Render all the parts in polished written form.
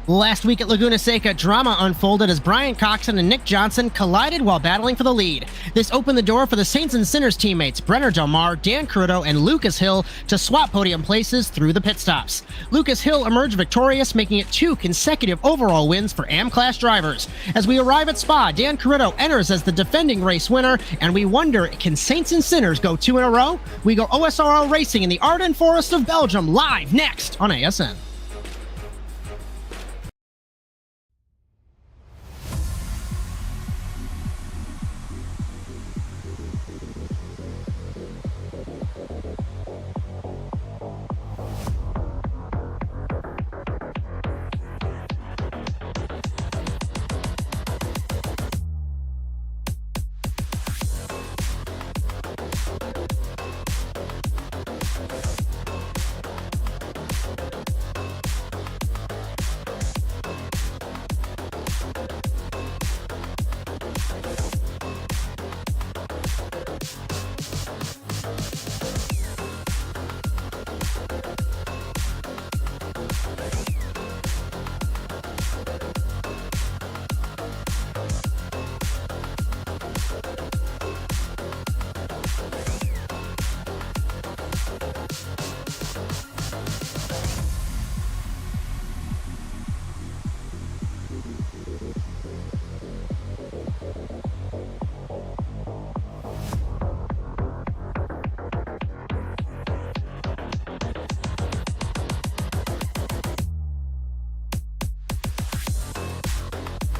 Last week at Laguna Seca, drama unfolded as Bryan Coxen and Nick Johnson collided while battling for the lead. This opened the door for the Saints and Sinners teammates Brenner Del Mar, Dan Cariddo, and Lucas Hill to swap podium places through the pit stops. Lucas Hill emerged victorious, making it 2 consecutive overall wins for AM-Class drivers. As we arrive at Spa, Dan Cariddo enters as the defending race winner, and we wonder, can Saints and Sinners go 2 in a row? We go OSRL Racing in the Ardenne Forests of Belgium live next on ASN.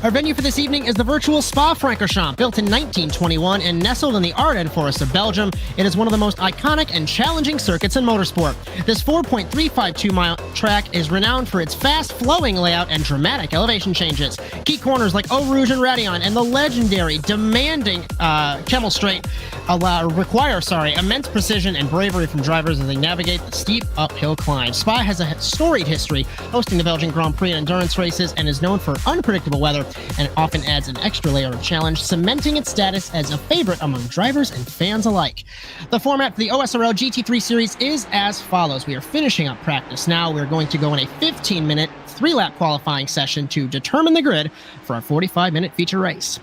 Our venue for this evening is the virtual Spa Francorchamps, built in 1921 and nestled in the Ardenne Forests of Belgium. It is one of the most iconic and challenging circuits in motorsport. This 4.352-mile track is renowned for its fast-flowing layout and dramatic elevation changes. Key corners like Eau Rouge and Radillon and the legendary, demanding Camel Straight require immense precision and bravery from drivers as they navigate the steep uphill climb. Spa has a storied history hosting the Belgian Grand Prix and endurance races and is known for unpredictable weather, and it often adds an extra layer of challenge, cementing its status as a favorite among drivers and fans alike. The format for the OSRL GT3 series is as follows. We are finishing up practice now. We're going to go in a 15-minute, 3-lap qualifying session to determine the grid for our 45-minute feature race.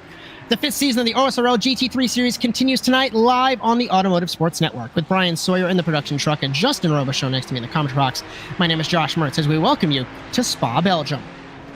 The 5th season of the OSRL GT3 series continues tonight live on the Automotive Sports Network with Brian Sawyer in the production truck and Justin Robichaud next to me in the commentary box. My name is Josh Mertz as we welcome you to Spa, Belgium.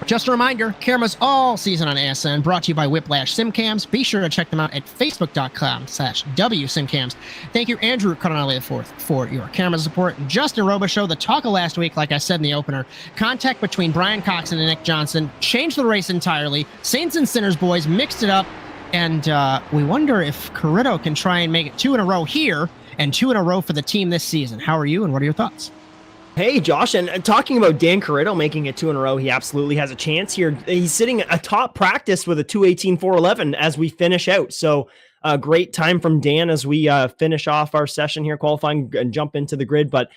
Just a reminder, cameras all season on ASN, brought to you by Whiplash SimCams. Be sure to check them out at facebook.com/WSimCams. Thank you, Andrew Cardinale IV, for your camera support. Justin Robichaud, the talk of last week, like I said in the opener, contact between Bryan Coxen and Nick Johnson changed the race entirely. Saints and Sinners boys mixed it up, and we wonder if Cariddo can try and make it 2 in a row here and 2 in a row for the team this season. How are you, and what are your thoughts? Hey, Josh, and talking about Dan Cariddo making it 2 in a row, he absolutely has a chance here. He's sitting atop practice with a 2:18.411 as we finish out. So a great time from Dan as we finish off our session here qualifying and jump into the grid. But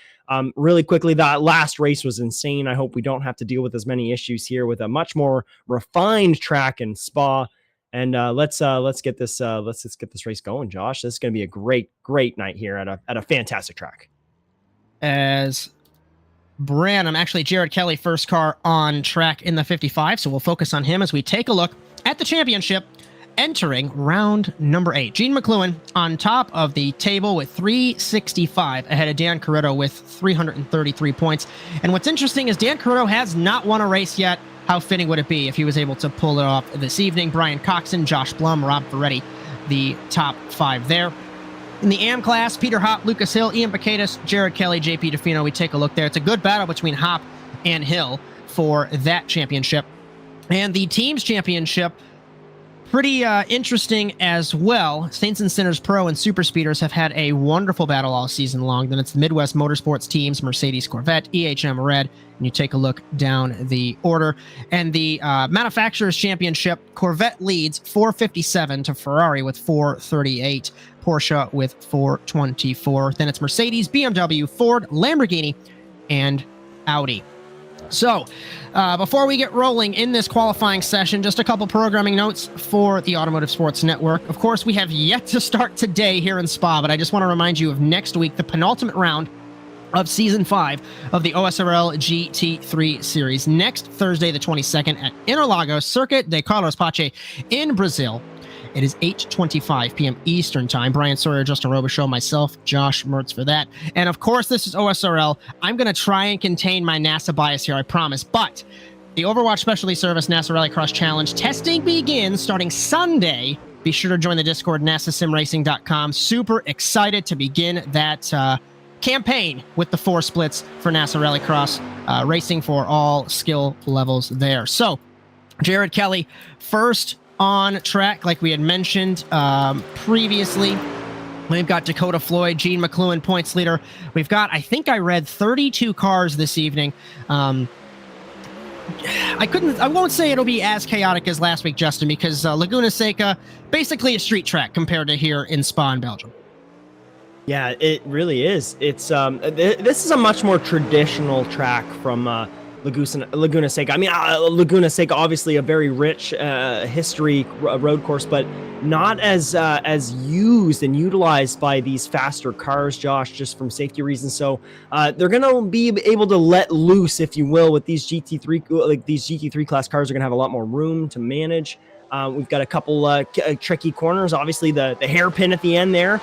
really quickly, that last race was insane. I hope we don't have to deal with as many issues here with a much more refined track in Spa. And let's get this race going, Josh. This is going to be a great night here at a fantastic track. As Bryan, actually Jared Kelly, first car on track in the 55, so we'll focus on him as we take a look at the championship entering round number 8. Gene McLuhan on top of the table with 365 ahead of Dan Cariddo with 333 points. And what's interesting is Dan Cariddo has not won a race yet. How fitting would it be if he was able to pull it off this evening? Bryan Coxen, Josh Blum, Rob Ferretti, the top 5 there. In the AM class, Peter Hopp, Lucas Hill, Ian Bacadis, Jared Kelly, JP DeFino, we take a look there. It's a good battle between Hopp and Hill for that championship. And the team's championship, pretty interesting as well. Saints and Sinners Pro and Super Speeders have had a wonderful battle all season long. Then it's the Midwest Motorsports teams, Mercedes Corvette, EHM Red, and you take a look down the order. And the Manufacturers Championship, Corvette leads 457 to Ferrari with 438, Porsche with 424. Then it's Mercedes, BMW, Ford, Lamborghini, and Audi. So, before we get rolling in this qualifying session, just a couple programming notes for the Automotive Sports Network. Of course, we have yet to start today here in Spa, but I just want to remind you of next week, the penultimate round of Season 5 of the OSRL GT3 Series next Thursday, the 22nd at Interlagos Circuit de Carlos Pache in Brazil. It is 8:25 p.m. Eastern Time. Bryan, Sawyer, Justin Robichaud, myself, Josh Mertz for that. And of course, this is OSRL. I'm going to try and contain my NASA bias here, I promise. But the Overwatch Specialty Service NASA Rallycross Challenge testing begins starting Sunday. Be sure to join the Discord, nasasimracing.com. Super excited to begin that campaign with the 4 splits for NASA Rallycross, racing for all skill levels there. So, Jared Kelly, first on track, like we had mentioned previously. We've got Dakota Floyd, Gene McLuhan, points leader. We've got, I think I read 32 cars this evening. I won't say it'll be as chaotic as last week, Justin, because Laguna Seca, basically a street track compared to here in Spa in Belgium. Yeah, it really is. It's this is a much more traditional track from Laguna Seca. I mean, Laguna Seca, obviously a very rich history road course, but not as used and utilized by these faster cars, Josh, just from safety reasons. So they're going to be able to let loose, if you will, with these GT3, like these GT3 class cars are going to have a lot more room to manage. We've got a couple tricky corners, obviously the hairpin at the end there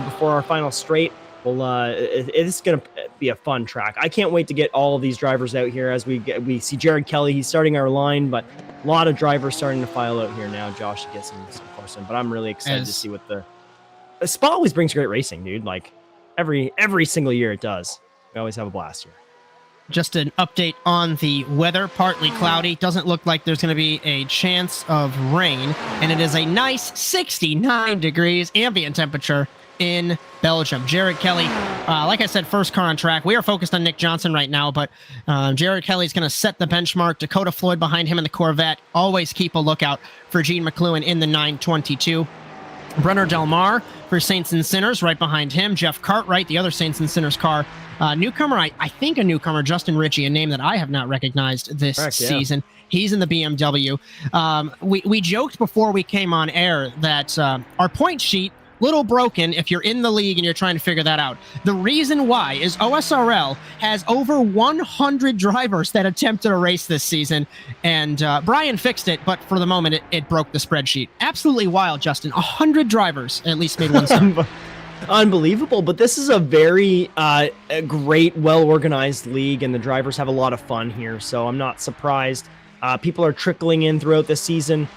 before our final straight. Well, it's going to be a fun track. I can't wait to get all of these drivers out here as we see Jared Kelly. He's starting our line, but a lot of drivers starting to file out here now, Josh, to get some course in. But I'm really excited to see what the Spa always brings great racing, dude. Like every single year it does. We always have a blast here. Just an update on the weather. Partly cloudy. Doesn't look like there's going to be a chance of rain. And it is a nice 69 degrees ambient temperature in Belgium. Jared Kelly, like I said, first car on track. We are focused on Nick Johnson right now, but Jared Kelly's going to set the benchmark. Dakota Floyd behind him in the Corvette. Always keep a lookout for Gene McLuhan in the 922. Brenner Del Mar for Saints and Sinners right behind him. Jeff Cartwright, the other Saints and Sinners car. Newcomer, I think a newcomer, Justin Ritchie, a name that I have not recognized this season. He's in the BMW. We joked before we came on air that our point sheet, little broken if you're in the league and you're trying to figure that out. The reason why is OSRL has over 100 drivers that attempted a race this season, and Bryan fixed it, but for the moment it broke the spreadsheet. Absolutely wild, Justin. 100 drivers at least made one start. Unbelievable, but this is a very great, well-organized league, and the drivers have a lot of fun here, so I'm not surprised. People are trickling in throughout the season.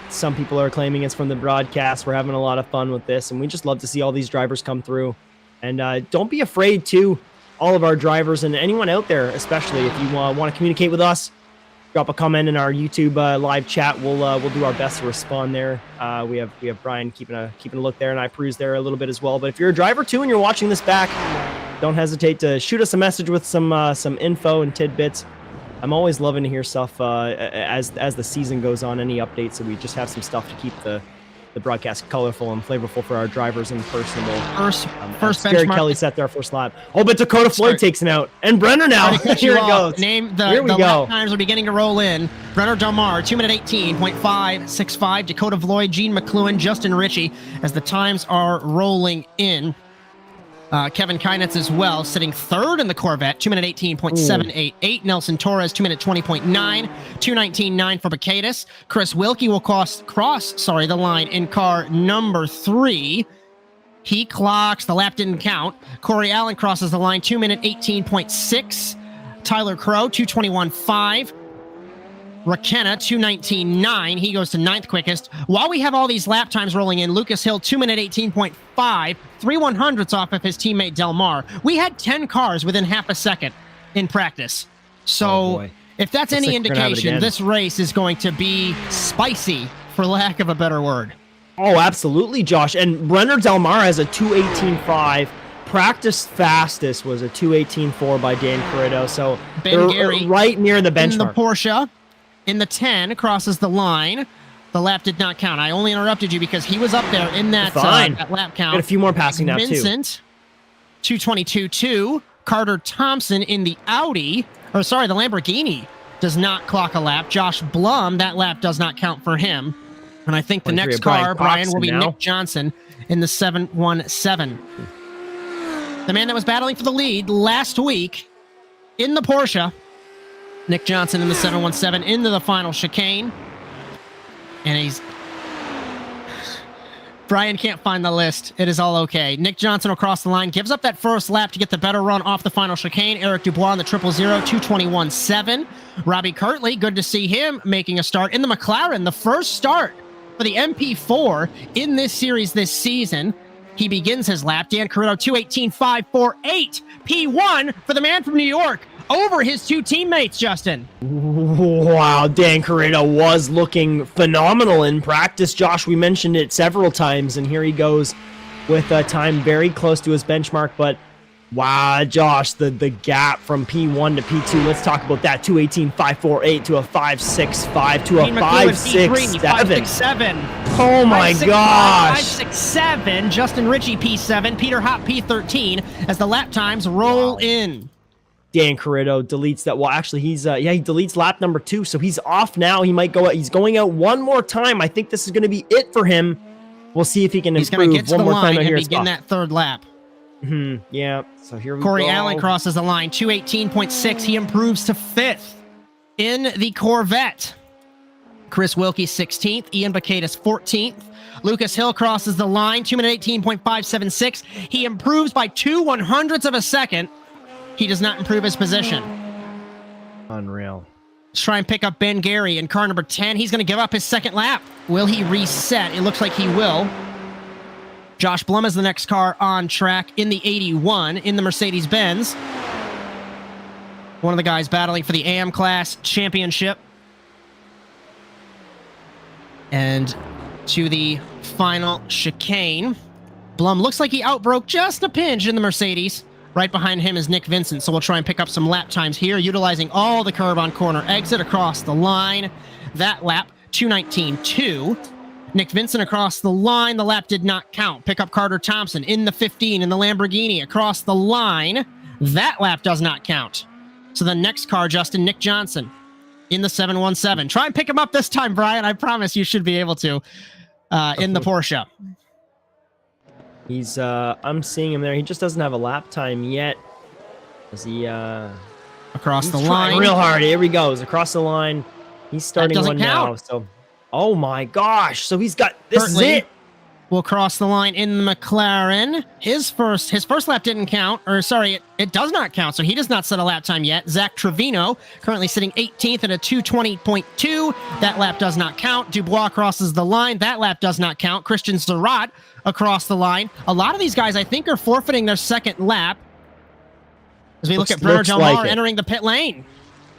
Some people are claiming it's from the broadcast. We're having a lot of fun with this, and we just love to see all these drivers come through. And don't be afraid to, all of our drivers and anyone out there, especially if you want to communicate with us, drop a comment in our YouTube live chat. We'll do our best to respond there. We have Bryan keeping a look there, and I peruse there a little bit as well. But if you're a driver too and you're watching this back, don't hesitate to shoot us a message with some info and tidbits. I'm always loving to hear stuff as the season goes on, any updates, so we just have some stuff to keep the broadcast colorful and flavorful for our drivers and personable. First Jared Kelly set their first lap. Oh, but Dakota Floyd takes him out. And Brenner now. Here it goes. Here we go. Lap times are beginning to roll in. Brenner Del Mar, 2:18, 18.565. Dakota Floyd, Gene McLuhan, Justin Ritchie, as the times are rolling in. Kevin Kynetz as well, sitting third in the Corvette, 2:18, 18.788. Nelson Torres, 2:20.9, 2:19.9 for Bacadis. Chris Wilkie will cross the line in car number 3. He clocks, the lap didn't count. Corey Allen crosses the line, 2:18.6. Tyler Crow, 2:21.5. Rakenna, 2:19.9. He goes to 9th quickest. While we have all these lap times rolling in, Lucas Hill, 2:18.5, 3/100ths off of his teammate Del Mar. We had 10 cars within half a second in practice. So if that's any indication, this race is going to be spicy, for lack of a better word. Oh, absolutely, Josh. And Brenner Del Mar has a 2:18.5. Practice fastest was a 2:18.4 by Dan Cariddo. So Ben Gary, right near the benchmark. In the Porsche, in the 10, crosses the line. The lap did not count. I only interrupted you because he was up there in that lap count. Got a few more passing now, Vincent, 2:22.2. Carter Thompson in the Audi, the Lamborghini, does not clock a lap. Josh Blum, that lap does not count for him. And I think the next car, Bryan, will be Nick Johnson in the 717. the man that was battling for the lead last week in the Porsche. Nick Johnson in the 717 into the final chicane. And Bryan can't find the list. It is all okay. Nick Johnson will cross the line, gives up that first lap to get the better run off the final chicane. Eric Dubois in the 000, 221.7. Robbie Kirtley, good to see him making a start in the McLaren, the first start for the MP4 in this series this season. He begins his lap. Dan Cariddo, 2:18.548. P1 for the man from New York over his two teammates, Justin. Wow, Dan Cariddo was looking phenomenal in practice. Josh, we mentioned it several times, and here he goes with a time very close to his benchmark. But wow, Josh, the gap from P1 to P2, let's talk about that. 2:18.548 to a 5.65 to a 5.67. Oh my gosh. 5.67. Justin Ritchie P7, Peter Hopp P13 as the lap times roll in. Dan Cariddo deletes that. Well, actually, he deletes lap number 2, so he's off now. He might go out. He's going out one more time. I think this is going to be it for him. We'll see if he can improve. He's going to get to one the more line time and begin that third lap. Yeah. So here we Corey go. Allen crosses the line, 2:18.6. He improves to 5th in the Corvette. Chris Wilkie 16th. Ian Bacadis 14th. Lucas Hill crosses the line, 2:18.576. He improves by 0.02 of a second. He does not improve his position. Unreal. Let's try and pick up Ben Gary in car number 10. He's going to give up his second lap. Will he reset? It looks like he will. Josh Blum is the next car on track in the 81 in the Mercedes-Benz. One of the guys battling for the AM Class Championship. And to the final chicane. Blum looks like he outbroke just a pinch in the Mercedes. Right behind him is Nick Vincent, so we'll try and pick up some lap times here, utilizing all the curb on corner exit across the line. That lap, 2:19.2. Nick Vincent across the line. The lap did not count. Pick up Carter Thompson in the 15 in the Lamborghini across the line. That lap does not count. So the next car, Justin, Nick Johnson in the 717. Try and pick him up this time, Bryan. I promise you should be able to in the Porsche. He's I'm seeing him there. He just doesn't have a lap time yet. Is he across the line? Real hard. Here he goes. Across the line. He's starting one now. Count. So oh my gosh. So he's got this is it. Will cross the line in the McLaren. His first lap didn't count, or sorry, it does not count, so he does not set a lap time yet. Zach Trevino, currently sitting 18th at a 2:20.2. That lap does not count. Dubois crosses the line. That lap does not count. Christian Surratt across the line. A lot of these guys, I think, are forfeiting their second lap. As we look at Brenner Del Mar entering the pit lane.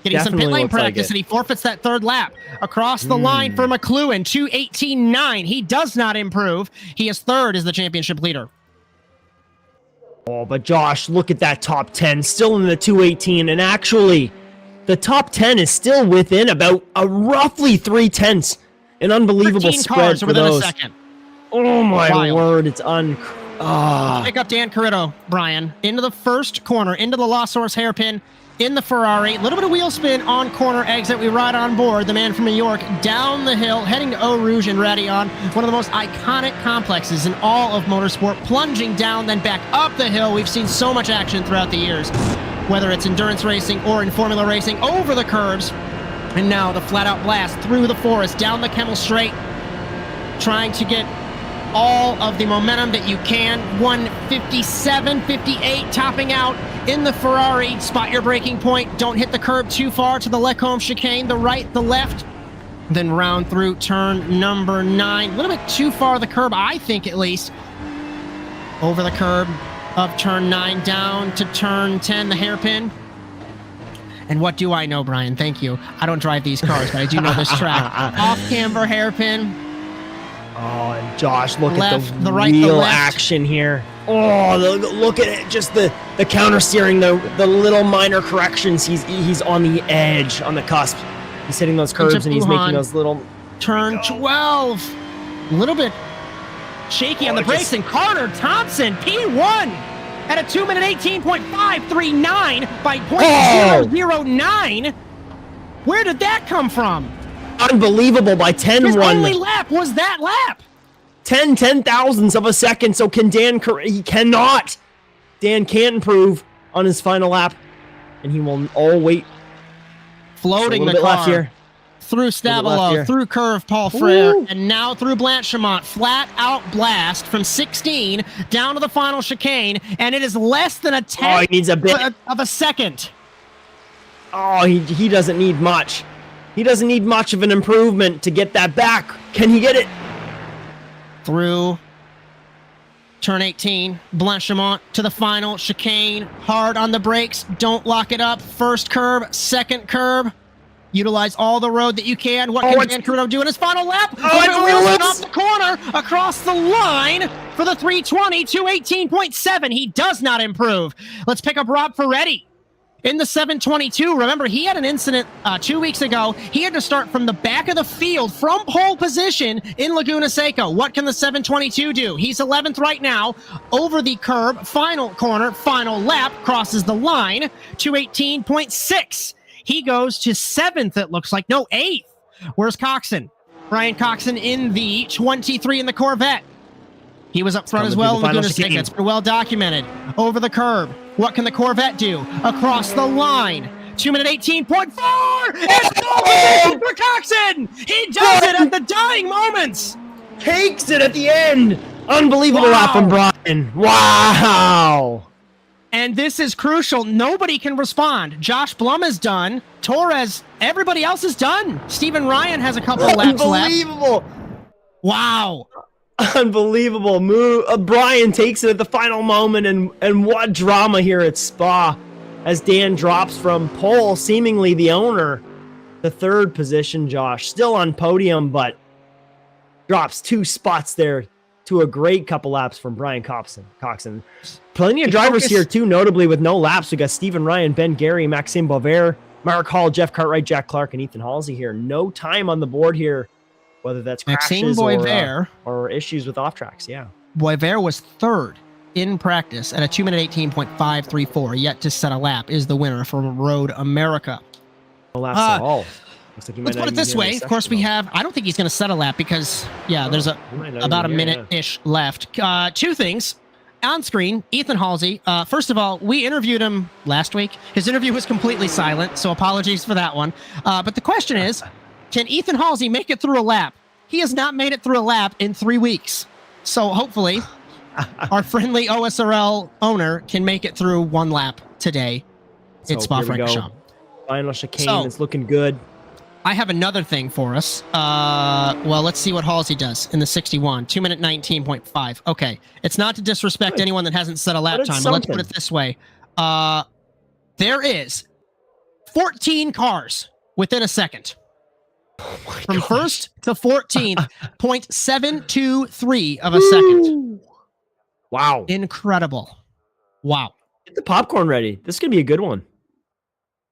Getting some pit lane practice, and he forfeits that third lap. Across the line for McLuhan, 2:18.9. He does not improve. He is third as the championship leader. Oh, but Josh, look at that top 10. Still in the 2:18. And actually, the top 10 is still within about a roughly 3/10. An unbelievable spread for within those. A second. Oh, my word. It's Pick up Dan Cariddo, Bryan, into the first corner, into the Lost Source hairpin. In the Ferrari, a little bit of wheel spin on corner exit. We ride on board the man from New York down the hill, heading to Eau Rouge and Raidillon, one of the most iconic complexes in all of motorsport, plunging down, then back up the hill. We've seen so much action throughout the years, whether it's endurance racing or in Formula racing, over the curves. And now the flat-out blast through the forest, down the Kemmel Straight, trying to get all of the momentum that you can. 157.58, topping out in the Ferrari. Spot your braking point. Don't hit the curb too far to the Lecombe chicane. The right, the left. Then round through turn number 9. A little bit too far the curb, I think, at least. Over the curb of turn 9, down to turn 10, the hairpin. And what do I know, Bryan? Thank you. I don't drive these cars, but I do know this track. Off-camber hairpin. Oh, and Josh, look at the right, real action here. Oh, look at it. Just the counter steering, the little minor corrections. He's on the edge, on the cusp. He's hitting those curves and he's making those little... Turn 12. A little bit shaky on the brakes. And Carter Thompson, P1 at a 2:18.539 by .009. Where did that come from? Unbelievable by 10-1. His only lap was that lap. 10 thousandths of a second. So can Dan Cariddo? He cannot Dan can't improve on his final lap, and he will all wait. Floating the bit car left here. through Stavelot, through Curve Paul Frere, and now through Blanchimont. Flat out blast from 16 down to the final chicane, and it is less than a tenth he needs a bit of a second. Oh, he doesn't need much. He doesn't need much of an improvement to get that back. Can he get it? Through turn 18, Blanchimont to the final chicane. Hard on the brakes. Don't lock it up. First curb, second curb. Utilize all the road that you can. What can Dan Cariddo do in his final lap? Off the corner, across the line for the 320, 218.7. He does not improve. Let's pick up Rob Ferretti in the 722. Remember, he had an incident 2 weeks ago. He had to start from the back of the field from pole position in Laguna Seca. What can the 722 do? He's 11th right now. Over the curb, final corner, final lap, crosses the line, 218.6. He goes to 7th, it looks like. No, 8th. Where's Coxen? Brian Coxen in the 23 in the Corvette. He was up front as well in Laguna Seca. It's been well documented. Over the curb. What can the Corvette do? Across the line. 2-minute 18.4! It's pole position for Coxen! He does it at the dying moments! Takes it at the end! Unbelievable lap from Bryan. Wow! And this is crucial. Nobody can respond. Josh Blum is done. Torres, everybody else is done. Stephen Ryan has a couple laps left. Unbelievable! Wow. Unbelievable move. Bryan takes it at the final moment, and what drama here at Spa as Dan drops from pole, seemingly the owner, the 3rd position. Josh still on podium, but drops 2 spots there to a great couple laps from Brian Coxen. Plenty of drivers here too, notably with no laps. We got Stephen Ryan, Ben Gary, Maxime Boisvert, Mark Hall, Jeff Cartwright, Jack Clark, and Ethan Halsey here. No time on the board here, whether that's crashes or issues with off tracks. Yeah, Boisvert was 3rd in practice at a 2-minute 18.534. Yet to set a lap is the winner from Road America. No laps at all. Let's put it this way. Of course, we have. I don't think he's going to set a lap because, there's about a minute-ish left. 2 things. On screen, Ethan Halsey. First of all, we interviewed him last week. His interview was completely silent, so apologies for that one. But the question is, can Ethan Halsey make it through a lap? He has not made it through a lap in 3 weeks. So hopefully, our friendly OSRL owner can make it through 1 lap today at Spa-Francorchamps. Final chicane is looking good. I have another thing for us. Well, let's see what Halsey does in the 61. 2-minute 19.5. Okay. It's not to disrespect anyone that hasn't set a lap time, but let's put it this way. There is 14 cars within a second. From first to 14th, 0.723 of a second. Wow. Incredible. Wow. Get the popcorn ready. This is going to be a good one.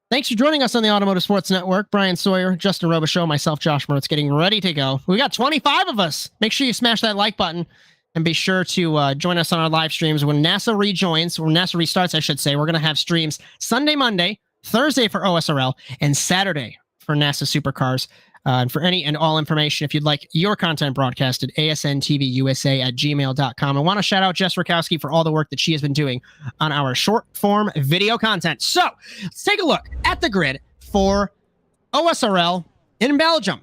Thanks for joining us on the Automotive Sports Network. Brian Sawyer, Justin Robichaud, myself, Josh Mertz, getting ready to go. We got 25 of us. Make sure you smash that like button and be sure to join us on our live streams when NASA rejoins, when NASA restarts, I should say. We're going to have streams Sunday, Monday, Thursday for OSRL, and Saturday for NASA Supercars. And for any and all information, if you'd like your content broadcasted, asntvUSA@gmail.com. I want to shout out Jess Rakowski for all the work that she has been doing on our short form video content. So let's take a look at the grid for OSRL in Belgium.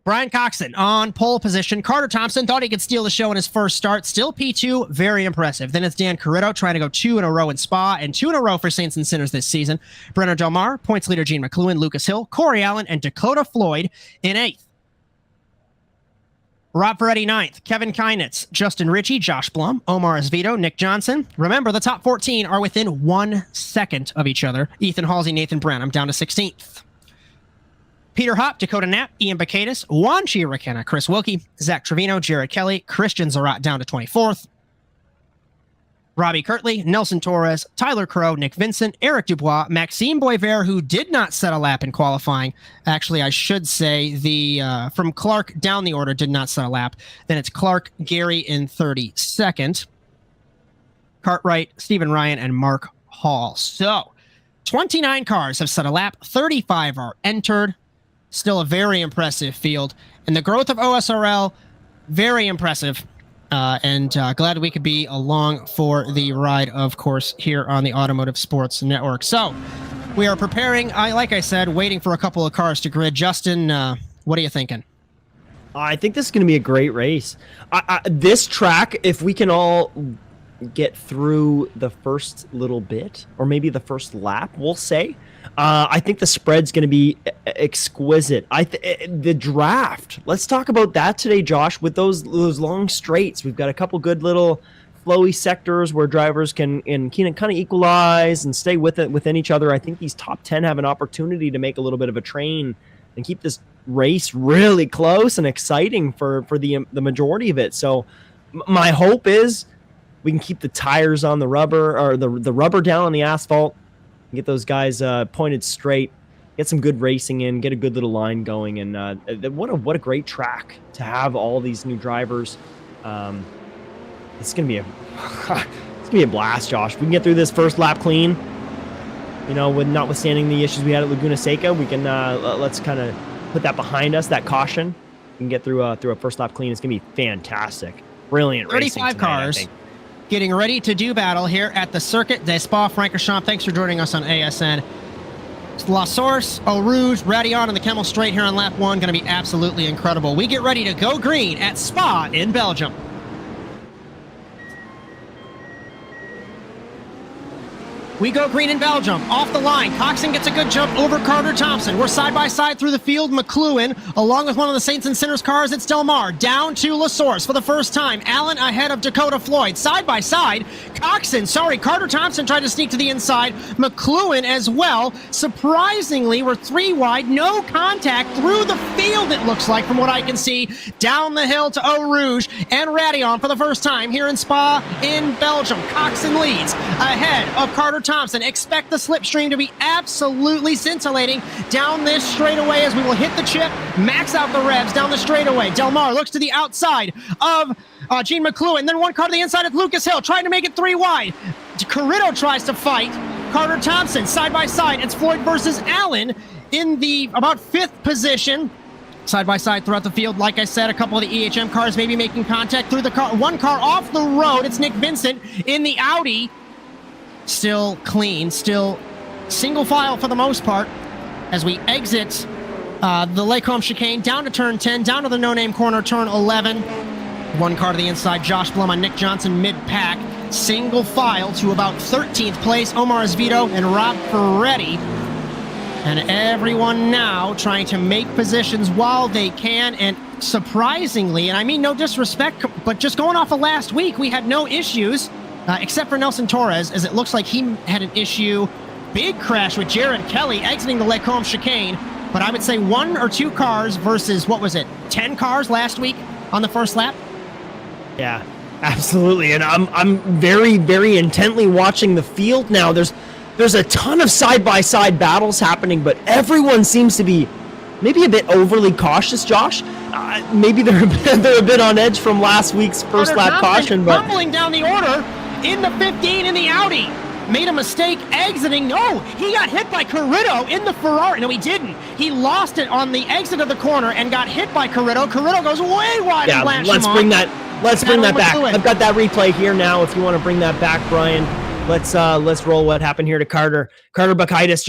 Brian Coxen on pole position. Carter Thompson thought he could steal the show in his first start. Still P2, very impressive. Then it's Dan Cariddo trying to go 2 in a row in Spa and 2 in a row for Saints and Sinners this season. Brenner Del Mar, points leader Gene McLuhan, Lucas Hill, Corey Allen, and Dakota Floyd in 8th. Rob Ferretti 9th, Kevin Kynitz, Justin Ritchie, Josh Blum, Omar Esvito, Nick Johnson. Remember, the top 14 are within 1 second of each other. Ethan Halsey, Nathan Branham down to 16th. Peter Hopp, Dakota Knapp, Ian Bacadis, Juan Chiaracana, Chris Wilkie, Zach Trevino, Jared Kelly, Christian Zarat down to 24th. Robbie Kirtley, Nelson Torres, Tyler Crow, Nick Vincent, Eric Dubois, Maxime Boisvert, who did not set a lap in qualifying. Actually, I should say the from Clark down the order did not set a lap. Then it's Clark, Gary in 32nd. Cartwright, Stephen Ryan, and Mark Hall. So 29 cars have set a lap. 35 are entered. Still a very impressive field. And the growth of OSRL, very impressive. and glad we could be along for the ride, of course, here on the Automotive Sports Network. So we are preparing, like I said, waiting for a couple of cars to grid. Justin, what are you thinking? I think this is going to be a great race. This track, if we can all get through the first little bit, or maybe the first lap, we'll say, I think the spread's going to be exquisite. The draft, let's talk about that today, Josh, with those long straights. We've got a couple good little flowy sectors where drivers can kind of equalize and stay within each other. I think these top 10 have an opportunity to make a little bit of a train and keep this race really close and exciting for the majority of it. So my hope is we can keep the tires on the rubber, or the rubber down on the asphalt, and get those guys pointed straight, get some good racing in, get a good little line going. And what a great track to have all these new drivers. It's gonna be a blast, Josh. We can get through this first lap clean. You know, with notwithstanding the issues we had at Laguna Seca, we can let's kind of put that behind us. That caution, we can get through a first lap clean. It's gonna be fantastic, brilliant racing. 35 cars getting ready to do battle here at the Circuit des Spa-Francorchamps. Thanks for joining us on ASN. La Source, Eau Rouge, Radillon, and the Camel Straight here on lap 1. Going to be absolutely incredible. We get ready to go green at Spa in Belgium. We go green in Belgium. Off the line, Coxen gets a good jump over Carter Thompson. We're side by side through the field. McLuhan, along with one of the Saints and Sinners cars, it's Del Mar. Down to La Source for the first time. Allen ahead of Dakota Floyd. Side by side, Carter Thompson tried to sneak to the inside. McLuhan as well. Surprisingly, we're 3 wide. No contact through the field, it looks like, from what I can see. Down the hill to Eau Rouge and Radillon for the first time here in Spa in Belgium. Coxen leads ahead of Carter Thompson. Expect the slipstream to be absolutely scintillating down this straightaway as we will hit the chip, max out the revs down the straightaway. Del Mar looks to the outside of Gene McLuhan. Then one car to the inside of Lucas Hill, trying to make it 3 wide. Cariddo tries to fight Carter Thompson side by side. It's Floyd versus Allen in the about 5th position. Side by side throughout the field. Like I said, a couple of the EHM cars maybe making contact through the car. One car off the road. It's Nick Vincent in the Audi. Still clean, still single file for the most part as we exit the Lacombe chicane down to turn 10, down to the no-name corner, turn 11. One car to the inside, Josh Blum on Nick Johnson mid-pack. Single file to about 13th place, Omar Esvito and Rob Ferretti. And everyone now trying to make positions while they can. And surprisingly, and I mean no disrespect, but just going off of last week, we had no issues. Except for Nelson Torres, as it looks like he had an issue. Big crash with Jared Kelly exiting the Lacombe chicane. But I would say 1 or 2 cars versus, 10 cars last week on the first lap? Yeah, absolutely. And I'm very, very intently watching the field now. There's a ton of side-by-side battles happening, but everyone seems to be maybe a bit overly cautious, Josh. Maybe they're a bit on edge from last week's first lap caution. But tumbling down the order in the 15 in the Audi. Made a mistake exiting. No, he got hit by Cariddo in the Ferrari. No, he didn't. He lost it on the exit of the corner and got hit by Cariddo. Cariddo goes way wide. Yeah, let's bring that back. I've got that replay here now. If you want to bring that back, Brian, let's roll what happened here to Carter. Carter Bacchitis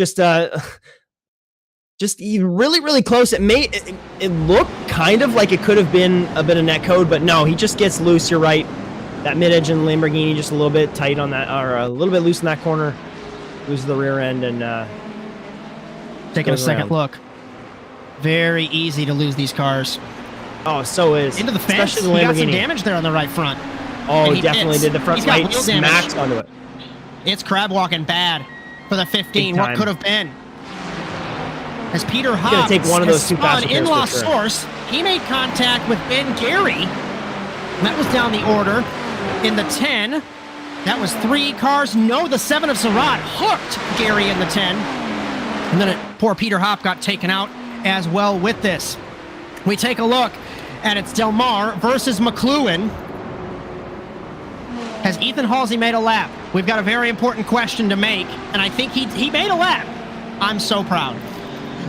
just really, really close. It looked kind of like it could have been a bit of net code, but no, he just gets loose. You're right. That mid-engine Lamborghini just a little bit tight on that, or a little bit loose in that corner. Loses the rear end and taking a second look. Very easy to lose these cars. Oh, so is into the fence. Especially the Lamborghini. He got some damage there on the right front. Oh, he definitely did. The front right smacked onto it. It's crab walking bad for the 15. What could have been? As Peter Hobbs take one of those two in La Source, he made contact with Ben Gary. That was down the order. In the 10, that was 3 cars. No, the 7 of Surratt hooked Gary in the 10. And then poor Peter Hopp got taken out as well with this. We take a look, and it's Del Mar versus McLuhan. Has Ethan Halsey made a lap? We've got a very important question to make, and I think he made a lap. I'm so proud.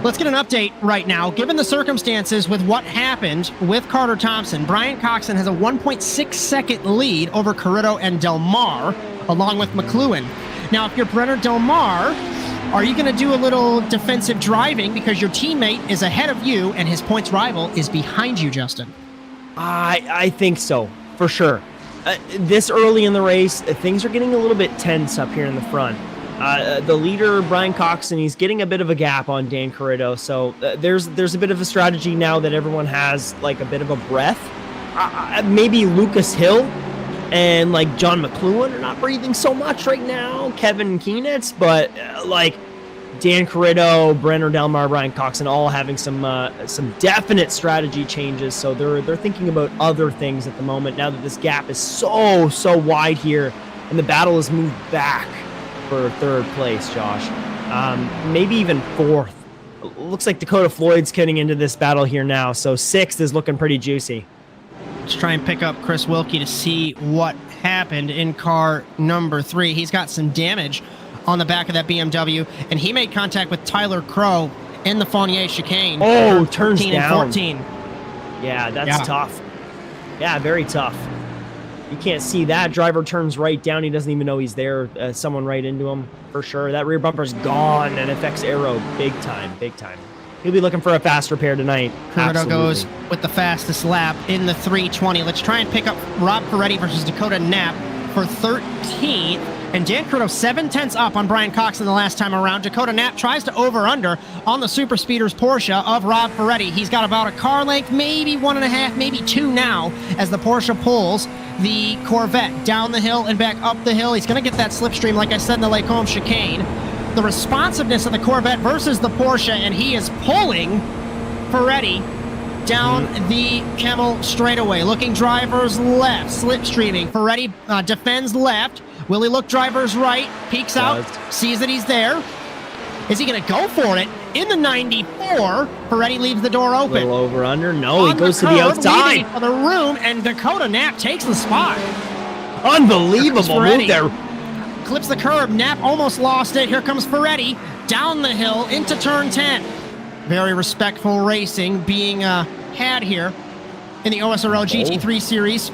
Let's get an update right now. Given the circumstances with what happened with Carter Thompson, Bryan Coxen has a 1.6 second lead over Cariddo and Del Mar, along with McLuhan. Now, if you're Brenner Del Mar, are you going to do a little defensive driving because your teammate is ahead of you and his points rival is behind you, Justin? I think so, for sure. This early in the race, things are getting a little bit tense up here in the front. The leader, Bryan Coxen, he's getting a bit of a gap on Dan Cariddo, so there's a bit of a strategy now that everyone has like a bit of a breath. Maybe Lucas Hill and like John McLuhan are not breathing so much right now, Kevin Keenitz, but like Dan Cariddo, Brenner Del Mar, Bryan Coxen, all having some definite strategy changes. So they're thinking about other things at the moment now that this gap is so wide here, and the battle has moved back for third place, Josh. Maybe even fourth. Looks like Dakota Floyd's getting into this battle here now, so sixth is looking pretty juicy. Let's try and pick up Chris Wilkie to see what happened in car number 3. He's got some damage on the back of that BMW, and he made contact with Tyler Crow in the Fournier chicane. Oh, turns 13 down. and 14. Yeah, that's tough. Yeah, very tough. You can't see that. Driver turns right down. He doesn't even know he's there. Someone right into him for sure. That rear bumper's gone and affects Aero big time, big time. He'll be looking for a fast repair tonight. Cariddo goes with the fastest lap in the 3:20. Let's try and pick up Rob Ferretti versus Dakota Knapp for 13th. And Dan Cariddo 7/10 up on Bryan Coxen the last time around. Dakota Knapp tries to over-under on the Super Speeders Porsche of Rob Ferretti. He's got about a car length, maybe 1.5, maybe 2 now, as the Porsche pulls the Corvette down the hill and back up the hill. He's going to get that slipstream, like I said, in the Lake Holmes chicane. The responsiveness of the Corvette versus the Porsche, and he is pulling Ferretti down the Kemmel straightaway. Looking drivers left, slipstreaming. Ferretti defends left. Will he look drivers right? Peeks out, sees that he's there. Is he going to go for it? In the 94, Ferretti leaves the door open. A little over under. No, he goes to the outside. For the room, and Dakota Knapp takes the spot. Unbelievable move there. Clips the curb. Knapp almost lost it. Here comes Ferretti down the hill into turn 10. Very respectful racing being had here in the OSRL GT3 series.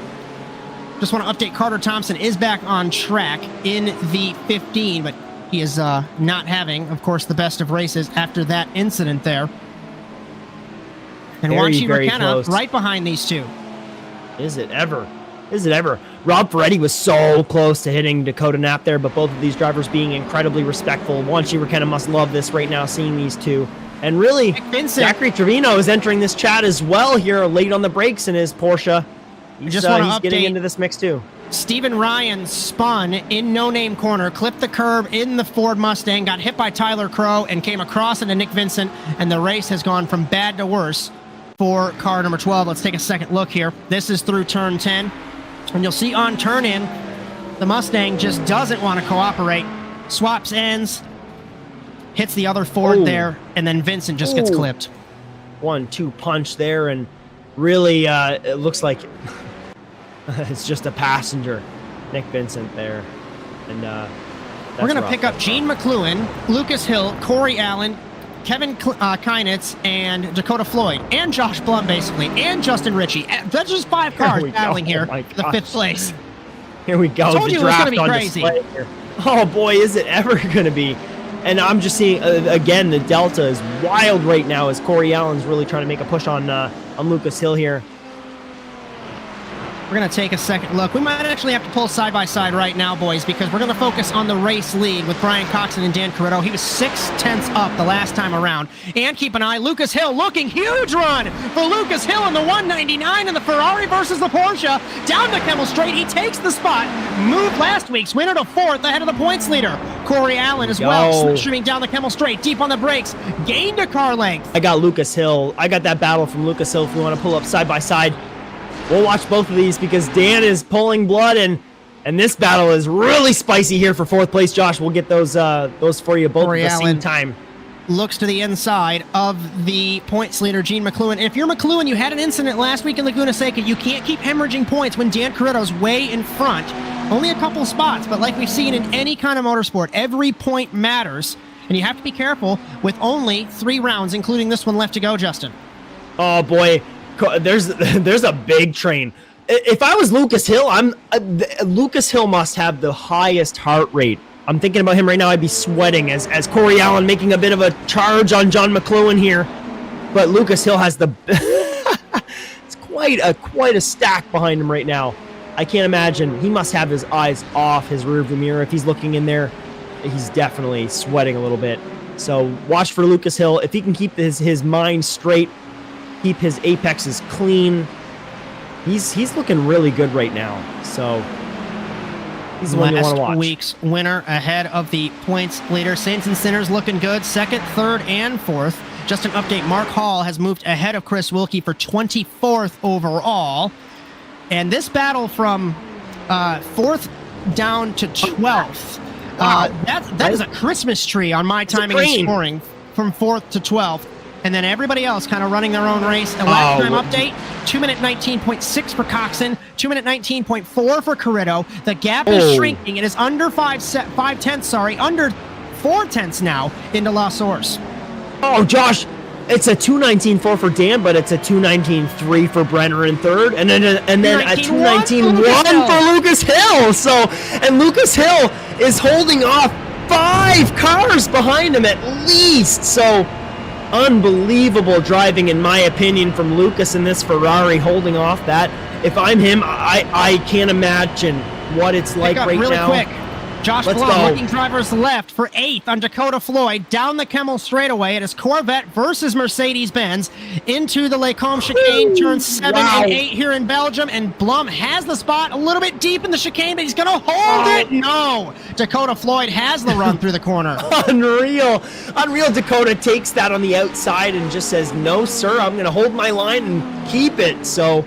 Just want to update, Carter Thompson is back on track in the 15, but he is not having, of course, the best of races after that incident there. And Wanchi McKenna right behind these two. Is it ever? Is it ever? Rob Ferretti was so close to hitting Dakota Knapp there, but both of these drivers being incredibly respectful. Wanchi McKenna must love this right now, seeing these two. And really, Zachary Trevino is entering this chat as well here, late on the brakes in his Porsche. He's getting into this mix too. Steven Ryan spun in no-name corner, clipped the curb in the Ford Mustang, got hit by Tyler Crow, and came across into Nick Vincent, and the race has gone from bad to worse for car number 12. Let's take a second look here. This is through turn 10, and you'll see on turn-in, the Mustang just doesn't want to cooperate. Swaps ends, hits the other Ford there, and then Vincent just gets clipped. 1-2 punch there, and really it looks like it's just a passenger, Nick Vincent there. And we're going to pick up Gene McLuhan, Lucas Hill, Corey Allen, Kevin Keinitz, and Dakota Floyd, and Josh Blum, basically, and Justin Ritchie. That's just 5 cars battling here for the 5th place. Here we go. I told you it was going to be crazy. Oh, boy, is it ever going to be. And I'm just seeing, again, the delta is wild right now as Corey Allen's really trying to make a push on Lucas Hill here. We're going to take a second look. We might actually have to pull side by side right now, boys, because we're going to focus on the race lead with Bryan Coxen and Dan Cariddo. He was 6/10 up the last time around. And keep an eye, Lucas Hill looking huge run for Lucas Hill in the 199 in the Ferrari versus the Porsche. Down the Kemmel Straight, he takes the spot. Moved last week's winner to 4th ahead of the points leader. Corey Allen as well, slipstreaming down the Kemmel Straight, deep on the brakes, gained a car length. I got Lucas Hill. I got that battle from Lucas Hill if we want to pull up side by side. We'll watch both of these because Dan is pulling blood, and this battle is really spicy here for 4th place. Josh, we'll get those for you both Corey at the Allen same time. Looks to the inside of the points leader, Gene McLuhan. If you're McLuhan, you had an incident last week in Laguna Seca. You can't keep hemorrhaging points when Dan Cariddo's way in front. Only a couple spots, but like we've seen in any kind of motorsport, every point matters. and you have to be careful with only 3 rounds, including this one left to go, Justin. Oh boy, there's a big train. If I was Lucas Hill, Lucas Hill must have the highest heart rate. I'm thinking about him right now. I'd be sweating as Corey Allen making a bit of a charge on John McLuhan here. But Lucas Hill has the it's quite a stack behind him right now. I can't imagine. He must have his eyes off his rearview mirror. If he's looking in there, he's definitely sweating a little bit. So watch for Lucas Hill. If he can keep his mind straight, keep his apexes clean, he's looking really good right now. So he's the one you want to watch. Last week's winner ahead of the points leader. Saints and Sinners looking good. 2nd, 3rd, and 4th. Just an update, Mark Hall has moved ahead of Chris Wilkie for 24th overall. And this battle from 4th down to 12th, that is a Christmas tree on my timing and scoring from 4th to 12th. And then everybody else kind of running their own race. A lap time update, 2-minute 19.6 for Coxen, 2-minute 19.4 for Cariddo. The gap is shrinking. It is under 5 tenths, under 4 tenths now into La Source. Oh, Josh, it's a 2:19.4 for Dan, but it's a 2:19.3 for Brenner in 3rd, and then a 2:19.1 for Lucas Hill. So, and Lucas Hill is holding off 5 cars behind him at least. So, unbelievable driving, in my opinion, from Lucas in this Ferrari, holding off that. If I'm him, I can't imagine what it's like right really now. Quick. Josh Flow looking drivers left for 8th on Dakota Floyd. Down the Kemmel straightaway. It is Corvette versus Mercedes-Benz into the Lacombe chicane. Turns 7 and 8 here in Belgium. And Blum has the spot a little bit deep in the chicane, but he's going to hold it. No. Dakota Floyd has the run through the corner. Unreal. Dakota takes that on the outside and just says, no, sir, I'm going to hold my line and keep it. So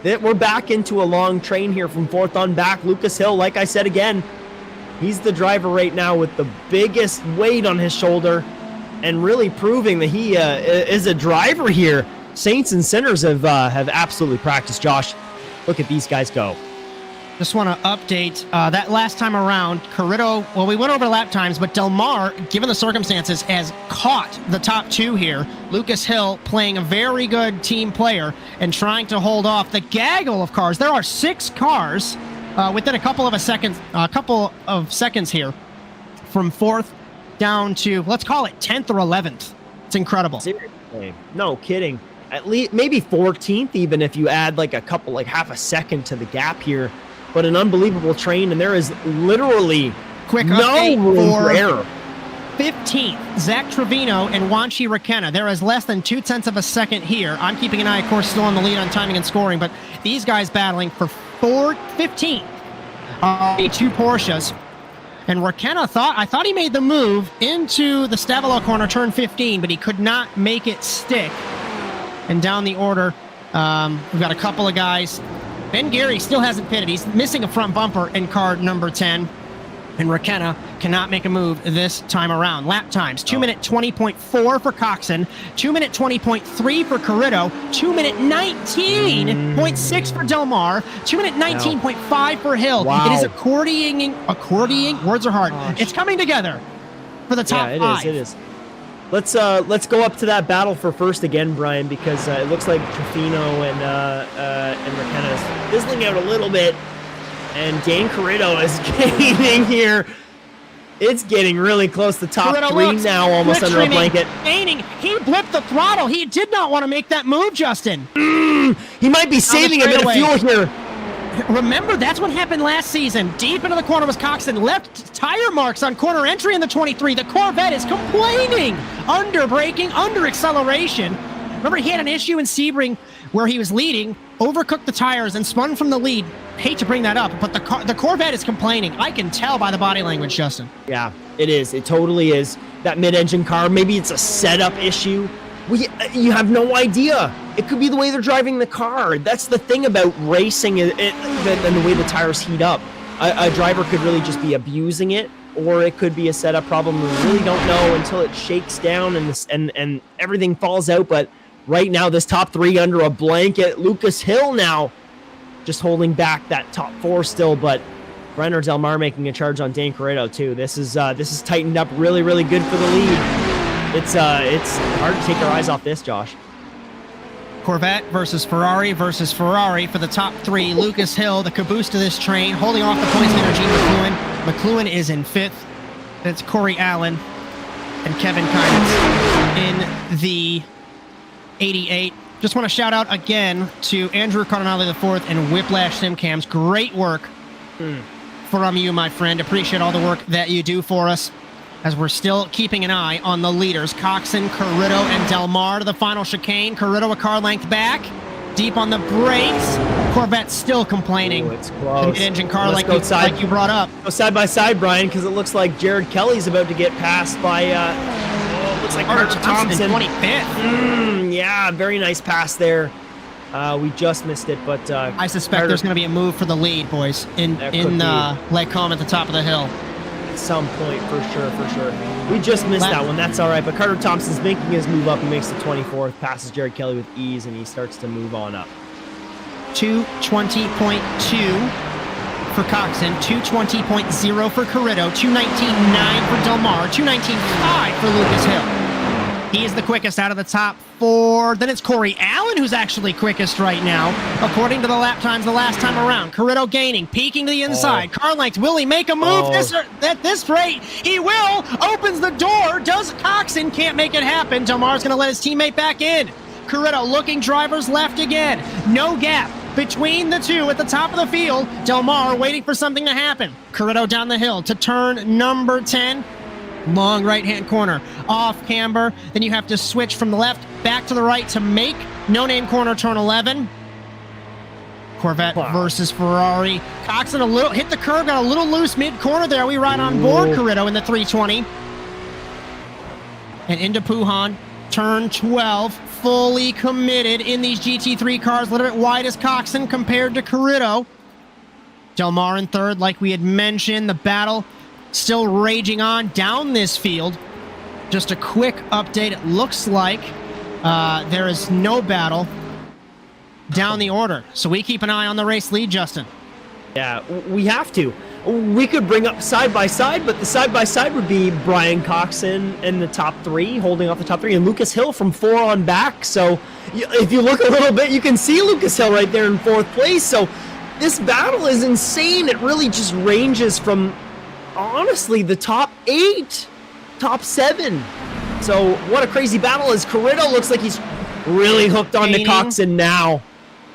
we're back into a long train here from 4th on back. Lucas Hill, like I said again, he's the driver right now with the biggest weight on his shoulder and really proving that he is a driver here. Saints and Sinners have absolutely practiced. Josh, look at these guys go. Just want to update that last time around, Cariddo, well, we went over lap times, but Del Mar, given the circumstances, has caught the top 2 here. Lucas Hill playing a very good team player and trying to hold off the gaggle of cars. There are 6 cars within a couple of seconds here from 4th down to, let's call it 10th or 11th. It's incredible. Seriously. No kidding. At least maybe 14th, even if you add like half a second to the gap here. But an unbelievable train, and there is literally no room for error. 15th, Zach Trevino and Wanchi Rakenna. There is less than 2 tenths of a second here. I'm keeping an eye, of course, still on the lead on timing and scoring, but these guys battling for 15th. 2 Porsches. And Rakenna I thought he made the move into the Stavelo corner, turn 15, but he could not make it stick. And down the order, we've got a couple of guys. Ben Gary still hasn't pitted. He's missing a front bumper in car number 10. And Rakenna cannot make a move this time around. Lap times, 2-minute 20.4 for Coxen, 2-minute 20.3 for Cariddo, 2-minute 19.6 for Del Mar, 2-minute 19.5 for Hill. Wow. It is accordioning, words are hard. Gosh. It's coming together for the top 5. It is. Let's go up to that battle for first again, Brian, because it looks like Trefino and Rakenna is fizzling out a little bit. And Dan Cariddo is gaining here. It's getting really close to top Cariddo 3 now, almost under a blanket. Gaining. He blipped the throttle. He did not want to make that move, Justin. He might be saving a bit of fuel here. Remember, that's what happened last season. Deep into the corner was Coxen. Left tire marks on corner entry in the 23. The Corvette is complaining. Under braking, under acceleration. Remember, he had an issue in Sebring where he was leading, overcooked the tires, and spun from the lead. Hate to bring that up, but the Corvette is complaining. I can tell by the body language, Justin. Yeah, it is. It totally is. That mid-engine car, maybe it's a setup issue. You have no idea. It could be the way they're driving the car. That's the thing about racing and the way the tires heat up. A driver could really just be abusing it, or it could be a setup problem. We really don't know until it shakes down and everything falls out. But right now, this top 3 under a blanket. Lucas Hill now just holding back that top 4 still, but Brenner Del Mar making a charge on Dan Cariddo too. This is tightened up really, really good for the lead. It's hard to take our eyes off this, Josh. Corvette versus Ferrari for the top 3. Lucas Hill, the caboose to this train, holding off the points leader, Gene McLuhan. McLuhan is in 5th. It's Corey Allen and Kevin Kynes in the 88. Just want to shout out again to Andrew Cardinale IV and Whiplash Simcams. Great work from you, my friend. Appreciate all the work that you do for us as we're still keeping an eye on the leaders. Coxen, Cariddo, and Del Mar to the final chicane. Cariddo a car length back. Deep on the brakes. Corvette still complaining. Ooh, it's close. Mid-engine car like you brought up. Go side by side, Brian, because it looks like Jared Kelly's about to get passed by, looks like Mertz Thompson. 25th. Yeah, very nice pass there. We just missed it, but I suspect there's going to be a move for the lead, boys, in Lake Com at the top of the hill. At some point, for sure. We just missed that one. That's all right. But Carter Thompson's making his move up. He makes the 24th, passes Jared Kelly with ease, and he starts to move on up. 220.2 for Coxen, 220.0 for Cariddo, 219.9 for Del Mar, 219.5 for Lucas Hill. He is the quickest out of the top 4. Then it's Corey Allen who's actually quickest right now, according to the lap times the last time around. Cariddo gaining, peeking to the inside. Car length, will he make a move at this rate? He will. Opens the door. Does Coxen? Can't make it happen. Del Mar's going to let his teammate back in. Cariddo looking drivers left again. No gap between the two at the top of the field. Del Mar waiting for something to happen. Cariddo down the hill to turn number 10. Long right-hand corner, off camber. Then you have to switch from the left back to the right to make no-name corner turn 11. Corvette versus Ferrari. Coxen hit the curb, got a little loose mid-corner there. We ride on board Cariddo in the 320. And into Puhan, turn 12, fully committed in these GT3 cars. A little bit wide as Coxen compared to Cariddo. Del Mar in 3rd, like we had mentioned. The battle still raging on down this field. Just a quick update. It looks like there is no battle down the order. So we keep an eye on the race lead, Justin. Yeah, we have to. We could bring up side by side, but the side by side would be Brian Coxen in the top 3, holding off the top 3, and Lucas Hill from 4 on back. So if you look a little bit, you can see Lucas Hill right there in 4th place. So this battle is insane. It really just ranges from, honestly, the top 8, top 7. So what a crazy battle. As Cariddo looks like he's really hooked on to Coxen now.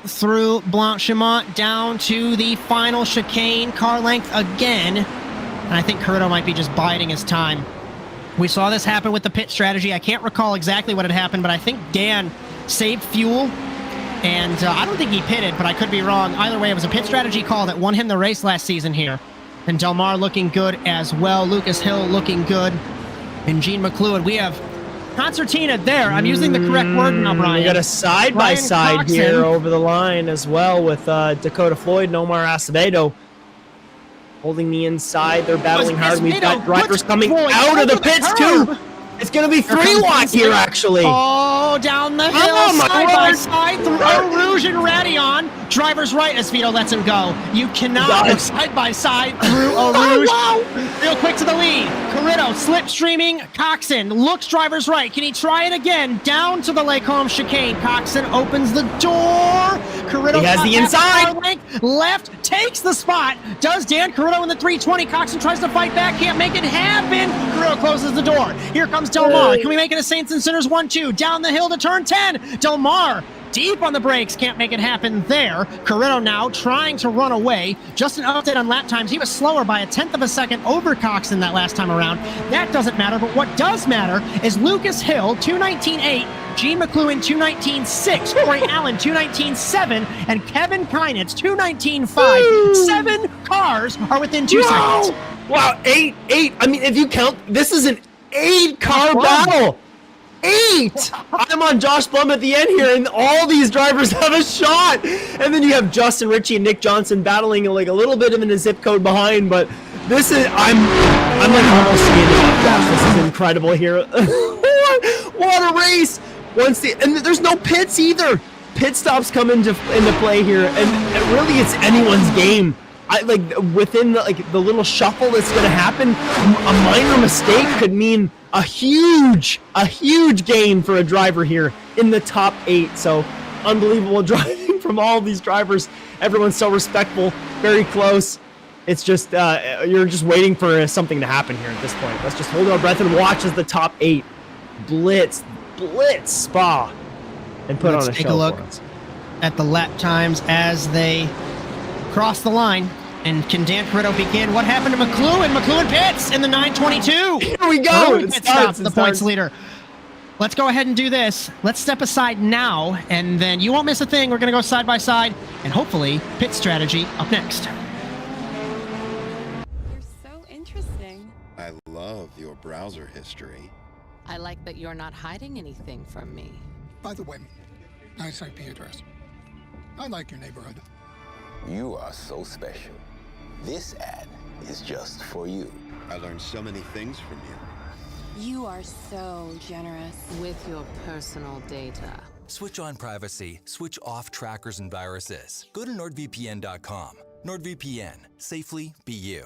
Through Blanchimont down to the final chicane, car length again. And I think Cariddo might be just biding his time. We saw this happen with the pit strategy. I can't recall exactly what had happened, but I think Dan saved fuel. And I don't think he pitted, but I could be wrong. Either way, it was a pit strategy call that won him the race last season here. And Del Mar looking good as well. Lucas Hill looking good. And Gene McLuhan. We have concertina there. I'm using the correct word now, Brian. We got a side-by-side here over the line as well with Dakota Floyd and Omar Acevedo holding the inside. They're battling hard. We've got drivers coming out of the pits, too. It's going to be 3 wide here, actually. Oh, down the hill, side-by-side through Eau Rouge and Radillon. Driver's right, Acevedo lets him go. You cannot go side-by-side through Eau Rouge. Real quick to the lead. Cariddo slipstreaming. Coxen looks driver's right. Can he try it again? Down to the Lake Home chicane. Coxen opens the door. Cariddo has the inside. Left, takes the spot. Does Dan Cariddo in the 320. Coxen tries to fight back. Can't make it happen. Cariddo closes the door. Here comes Del Mar. Can we make it a Saints and Sinners 1-2? Down the hill to turn 10. Del Mar deep on the brakes. Can't make it happen there. Cariddo now trying to run away. Just an update on lap times. He was slower by 1/10 of a second over Coxen that last time around. That doesn't matter, but what does matter is Lucas Hill, 219.8, Gene McLuhan, 219.6, Corey Allen, 219.7, and Kevin Kynes, 219.5. 7 cars are within 2 seconds. Wow, 8. I mean, if you count, this is an 8-car battle. 8! I'm on Josh Blum at the end here, and all these drivers have a shot. And then you have Justin Ritchie and Nick Johnson battling like a little bit of a zip code behind, but this is, I'm like almost seeing it. Gosh, this is incredible here. What a race! And there's no pits either. Pit stops come into play here, and really it's anyone's game. like within the little shuffle that's going to happen, a minor mistake could mean a huge gain for a driver here in the top 8. So unbelievable driving from all of these drivers. Everyone's so respectful, very close. It's just you're just waiting for something to happen here at this point. Let's just hold our breath and watch as the top 8 blitz Spa and put on a show. Take a look for us at the lap times as they cross the line. And can Dan Cariddo begin? What happened to McLuhan? McLuhan pits in the 9:22. Here we go. It stops the points leader. Let's go ahead and do this. Let's step aside now, and then you won't miss a thing. We're going to go side by side, and hopefully pit strategy up next. You're so interesting. I love your browser history. I like that you're not hiding anything from me. By the way, nice IP address. I like your neighborhood. You are so special. This ad is just for you. I learned so many things from you. You are so generous. With your personal data. Switch on privacy, switch off trackers and viruses. Go to nordvpn.com. NordVPN. Safely be you.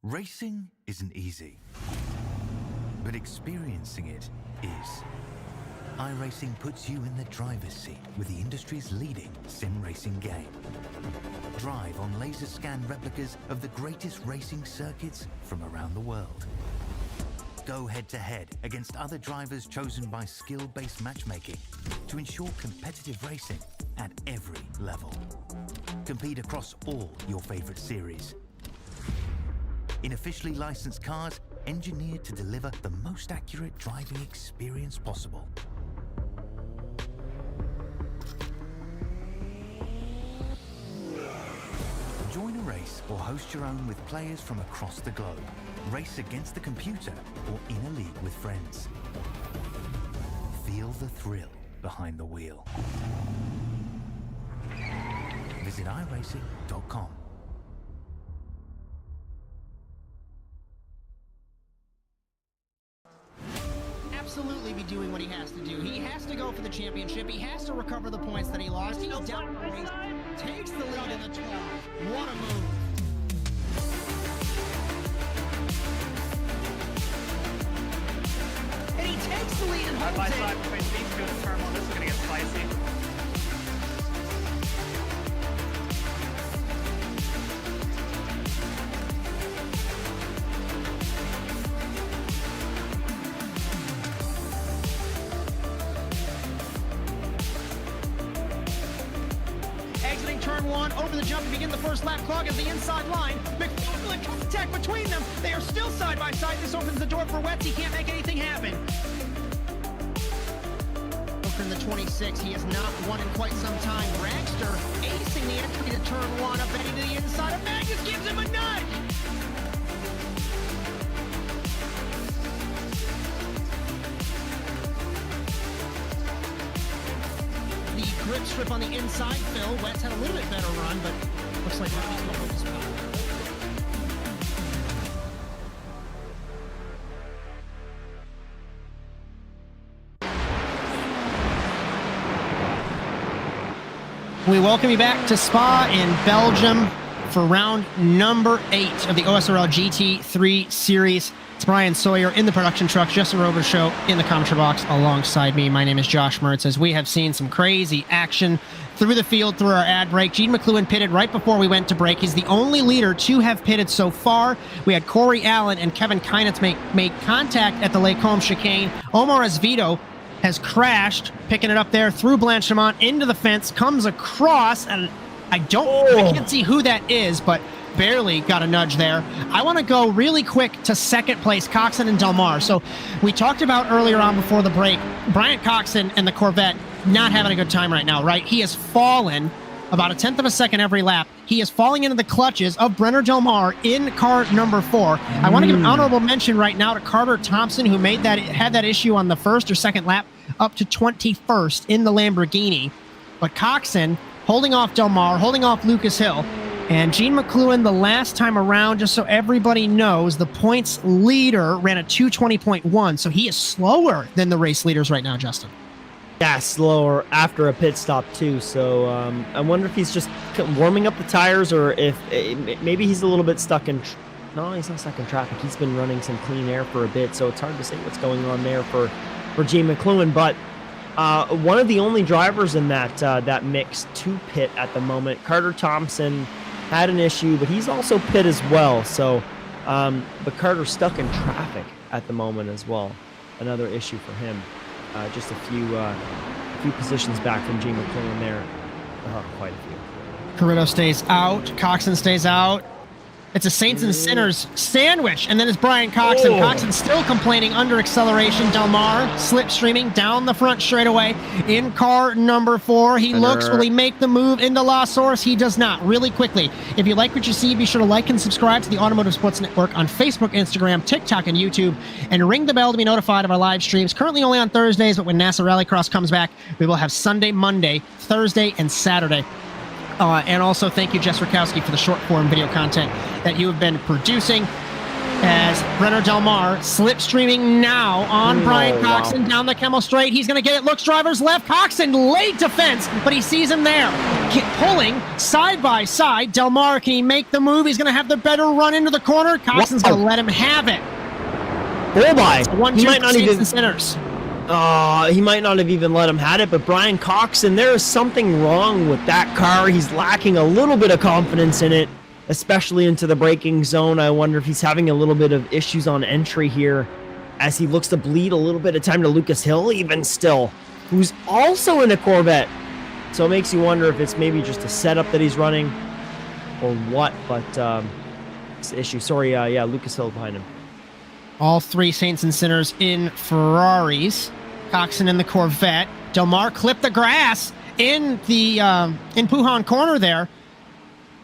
Racing isn't easy, but experiencing it is. iRacing puts you in the driver's seat with the industry's leading sim racing game. Drive on laser scan replicas of the greatest racing circuits from around the world. Go head-to-head against other drivers chosen by skill-based matchmaking to ensure competitive racing at every level. Compete across all your favorite series. In officially licensed cars, engineered to deliver the most accurate driving experience possible. Join a race or host your own with players from across the globe. Race against the computer or in a league with friends. Feel the thrill behind the wheel. Visit iRacing.com. Absolutely be doing what he has to do. He has to go for the championship. He has to recover the points that he lost. He's down the race, takes the lead in the 12. What a move. And he takes the lead and holds it. Side between these two in the turn one. This is going to get spicy. Exiting turn one, over the jump to begin the first lap clog at the inside line. McLaughlin comes contact between them. They are still side by side. This opens the door for Wetz. He can't make anything happen. From the 26, he has not won in quite some time. Dragster acing the entry to turn one, up Betty to the inside of Magnus, gives him a nudge. The grip strip on the inside, Phil. Wetz had a little bit better run, but looks like Magnus will hold his power. We welcome you back to Spa in Belgium for round number 8 of the OSRL GT3 series. It's Bryan Sawyer in the production truck, Jess and Robichaud in the commentary box alongside me. My name is Josh Mertz, as we have seen some crazy action through the field through our ad break. Gene McLuhan pitted right before we went to break. He's the only leader to have pitted so far. We had Corey Allen and Kevin Kynitz make contact at the Lacombe chicane. Omar Esvito has crashed, picking it up there through Blanchimont into the fence, comes across, and I can't see who that is, but barely got a nudge there. I want to go really quick to second place, Coxen and Del Mar. So we talked about earlier on before the break, Bryant Coxen and the Corvette not having a good time right now, right? He has fallen about a tenth of a second every lap. He is falling into the clutches of Brenner Del Mar in car number 4. I want to give an honorable mention right now to Carter Thompson, who had that issue on the first or second lap up to 21st in the Lamborghini. But Coxen holding off Del Mar, holding off Lucas Hill, and Gene McLuhan the last time around, just so everybody knows, the points leader ran a 2:20.1, so he is slower than the race leaders right now, Justin. Yeah, slower after a pit stop too. So I wonder if he's just warming up the tires, or if maybe he's a little bit stuck in. No, he's not stuck in traffic. He's been running some clean air for a bit, so it's hard to say what's going on there for Gene McLuhan. But one of the only drivers in that mix to pit at the moment, Carter Thompson, had an issue, but he's also pit as well. So, but Carter's stuck in traffic at the moment as well. Another issue for him. Just a few positions back from Gene McLuhan there. Quite a few. Cariddo stays out. Coxen stays out. It's a Saints and Sinners sandwich. And then it's Brian Coxen. Coxen still complaining under acceleration. Del Mar slipstreaming down the front straightaway in car number 4. He looks, will he make the move into La Source? He does not. Really quickly, if you like what you see, be sure to like and subscribe to the Automotive Sports Network on Facebook, Instagram, TikTok, and YouTube, and ring the bell to be notified of our live streams. Currently only on Thursdays, but when NASA Rallycross comes back, we will have Sunday, Monday, Thursday, and Saturday. And also thank you, Jess Rakowski, for the short-form video content that you have been producing. As Brenner Del Mar slipstreaming now on Brian Coxen down the Kemmel Straight. He's going to get it. Looks driver's left. Coxen late defense, but he sees him there. Pulling side by side. Del Mar, can he make the move? He's going to have the better run into the corner. Coxen's going to let him have it. Oh my! He might not even sinners. He might not have even let him had it, but Brian Coxen, there is something wrong with that car. He's lacking a little bit of confidence in it, especially into the braking zone. I wonder if he's having a little bit of issues on entry here as he looks to bleed a little bit of time to Lucas Hill, even still, who's also in a Corvette. So it makes you wonder if it's maybe just a setup that he's running or what, but it's the issue. Sorry, yeah, Lucas Hill behind him. All 3 Saints and Sinners in Ferraris. Coxen in the Corvette. Del Mar clipped the grass in the in Pujan corner there.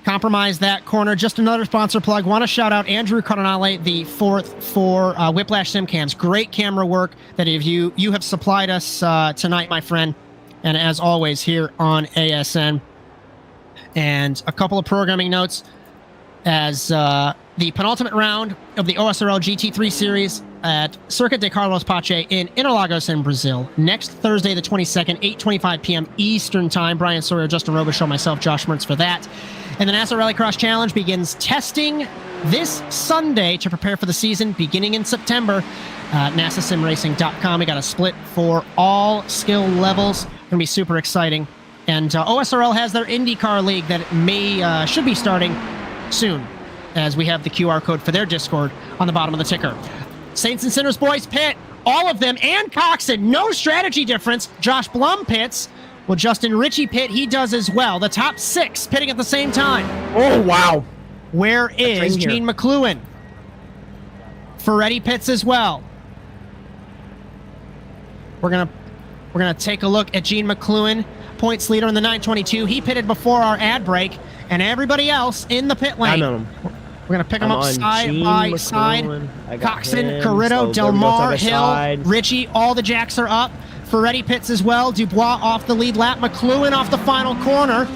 Compromised that corner. Just another sponsor plug. Want to shout out Andrew Cardinale, the 4th for Whiplash Simcams. Great camera work that you have supplied us tonight, my friend. And as always, here on ASN. And a couple of programming notes as the penultimate round of the OSRL GT3 series at Circuit de Carlos Pache in Interlagos in Brazil. Next Thursday, the 22nd, 8:25 p.m. Eastern Time. Bryan Sawyer, Justin Robichaud, myself, Josh Mertz for that. And the NASA Rallycross Challenge begins testing this Sunday to prepare for the season beginning in September. NASASimRacing.com. We got a split for all skill levels. Going to be super exciting. And OSRL has their IndyCar League that should be starting soon, as we have the QR code for their Discord on the bottom of the ticker. Saints and Sinners boys pit, all of them, and Coxen, no strategy difference. Josh Blum pits. Will Justin Ritchie pit? He does as well. The top 6 pitting at the same time. Oh, wow. Where is right here. Gene McLuhan? Ferretti pits as well. We're gonna take a look at Gene McLuhan, points leader in the 922. He pitted before our ad break, and everybody else in the pit lane. I'm on him. We're gonna pick them I'm up on side Gene by McLuhan. side. I got Coxen, him. Cariddo, So Del there we go, Mar, side by Hill, side. Richie. All the jacks are up. Ferretti pits as well. Dubois off the lead lap. McLuhan off the final corner.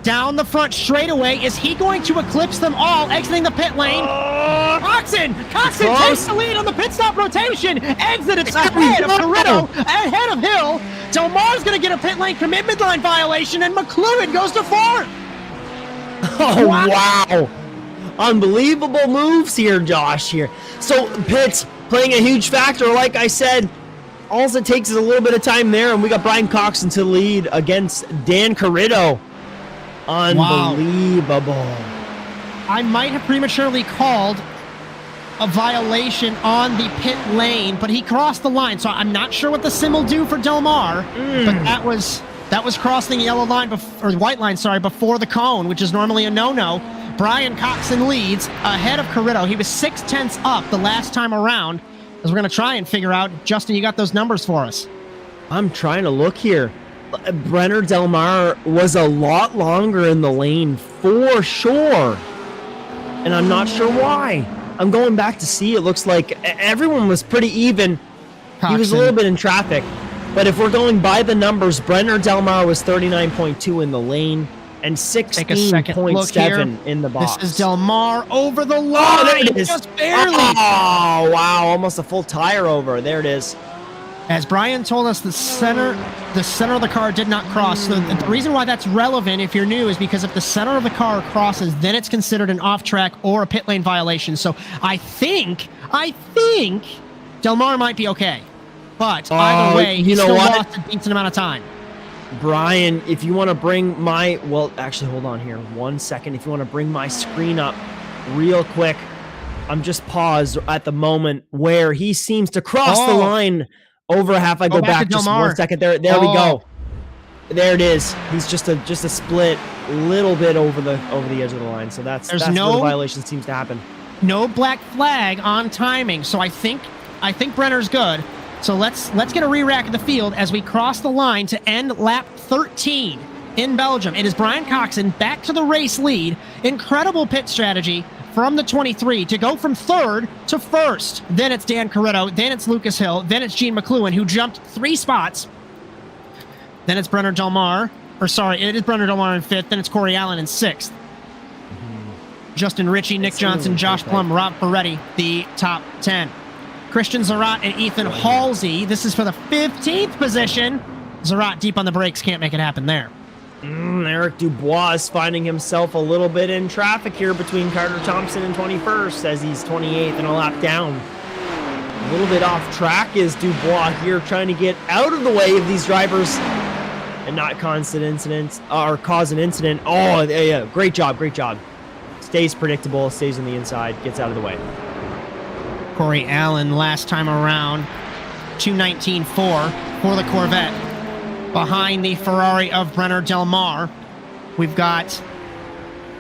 Down the front straightaway. Is he going to eclipse them all, exiting the pit lane? Coxen takes the lead on the pit stop rotation. Exits ahead of Cariddo, ahead of Hill. Del Mar's going to get a pit lane commitment line violation, and McLuhan goes to fourth. Oh, wow. Unbelievable moves here, Josh, here. So, pits playing a huge factor. Like I said, all it takes is a little bit of time there, and we got Brian Coxen to lead against Dan Cariddo. Unbelievable. I might have prematurely called a violation on the pit lane, but he crossed the line, so I'm not sure what the sim will do for Del Mar, but that was crossing the yellow line, or the white line, sorry, before the cone, which is normally a no-no. Brian Coxen leads ahead of Cariddo. He was 0.6 up the last time around, as we're going to try and figure out. Justin, you got those numbers for us. I'm trying to look here. Brenner Del Mar was a lot longer in the lane for sure, and I'm not sure why. I'm going back to see. It looks like everyone was pretty even. Coxen. He was a little bit in traffic, but if we're going by the numbers, Brenner Del Mar was 39.2 in the lane and 16.7 in the box. This is Del Mar over the line. Oh, there it is. Just barely. Oh, wow. Almost a full tire over. There it is. As Bryan told us, the center of the car did not cross. So the reason why that's relevant, if you're new, is because if the center of the car crosses, then it's considered an off-track or a pit lane violation. So I think Del Mar might be okay. But either way, he still lost a decent amount of time. Bryan, if you want to bring my... Well, actually, hold on here. 1 second. If you want to bring my screen up real quick. I'm just paused at the moment where he seems to cross the line over half. I go back just 1 second. There we go. There it is. He's just a split little bit over the edge of the line. So that's where the violation seems to happen. No black flag on timing. So I think Brenner's good. So let's get a re-rack of the field as we cross the line to end lap 13 in Belgium. It is Brian Coxen back to the race lead. Incredible pit strategy from the 23 to go from third to first. Then it's Dan Cariddo. Then it's Lucas Hill. Then it's Gene McLuhan, who jumped 3 spots. Then it's Brenner Del Mar. It is Brenner Del Mar in 5th. Then it's Corey Allen in 6th. Justin Ritchie, Nick Johnson, Josh Plum, Rob Ferretti, the top 10. Christian Zarat and Ethan Halsey. This is for the 15th position. Zarat deep on the brakes. Can't make it happen there. Eric Dubois is finding himself a little bit in traffic here between Carter Thompson and 21st as he's 28th and a lap down. A little bit off track is Dubois here, trying to get out of the way of these drivers and not cause an incident. Oh, yeah, great job. Stays predictable, stays on the inside, gets out of the way. Corey Allen last time around, 2:19.4 for the Corvette. Behind the Ferrari of Brenner Del Mar. We've got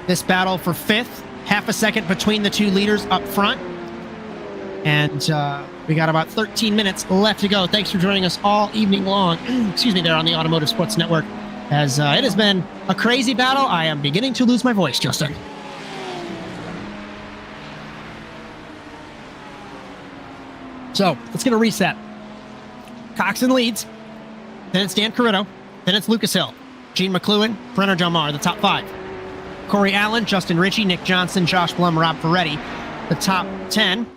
this battle for 5th. Half a second between the two leaders up front. And we got about 13 minutes left to go. Thanks for joining us all evening long. Excuse me, there on the Automotive Sports Network. As it has been a crazy battle. I am beginning to lose my voice, Justin. So, let's get a reset. Coxen leads. Then it's Dan Cariddo. Then it's Lucas Hill. Gene McLuhan, Brenner Del Mar, the top 5. Corey Allen, Justin Ritchie, Nick Johnson, Josh Blum, Rob Ferretti, the top 10.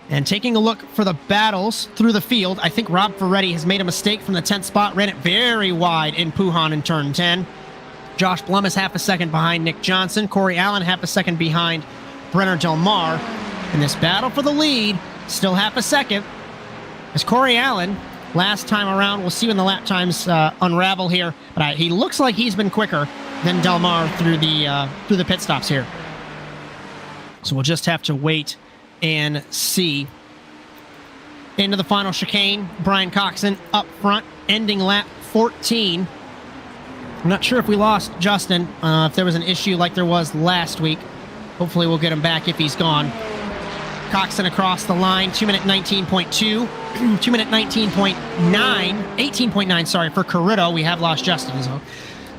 And taking a look for the battles through the field, I think Rob Ferretti has made a mistake from the 10th spot, ran it very wide in Pujan in turn 10. Josh Blum is half a second behind Nick Johnson. Corey Allen half a second behind Brenner Del Mar. In this battle for the lead, still half a second, as Corey Allen, last time around, we'll see when the lap times unravel here, but he looks like he's been quicker than Del Mar through the pit stops here. So we'll just have to wait and see. Into the final chicane, Brian Coxen up front, ending lap 14. I'm not sure if we lost Justin, if there was an issue like there was last week. Hopefully we'll get him back if he's gone. Coxen across the line, 2 minute 19.2, 2 minute 19.9, 18.9, sorry, for Cariddo. We have lost Justin, so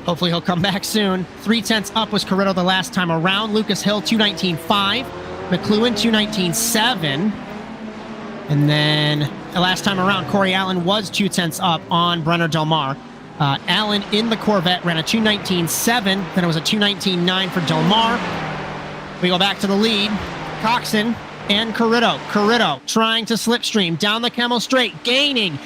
hopefully he'll come back soon. 0.3 up was Cariddo the last time around. Lucas Hill, 219.5. McLuhan, 219.7. And then the last time around, Corey Allen was 0.2 up on Brenner Del Mar. Allen in the Corvette ran a 219.7. Then it was a 219.9 for Del Mar. We go back to the lead. Coxen and Cariddo. Cariddo trying to slipstream down the Camel Straight, gaining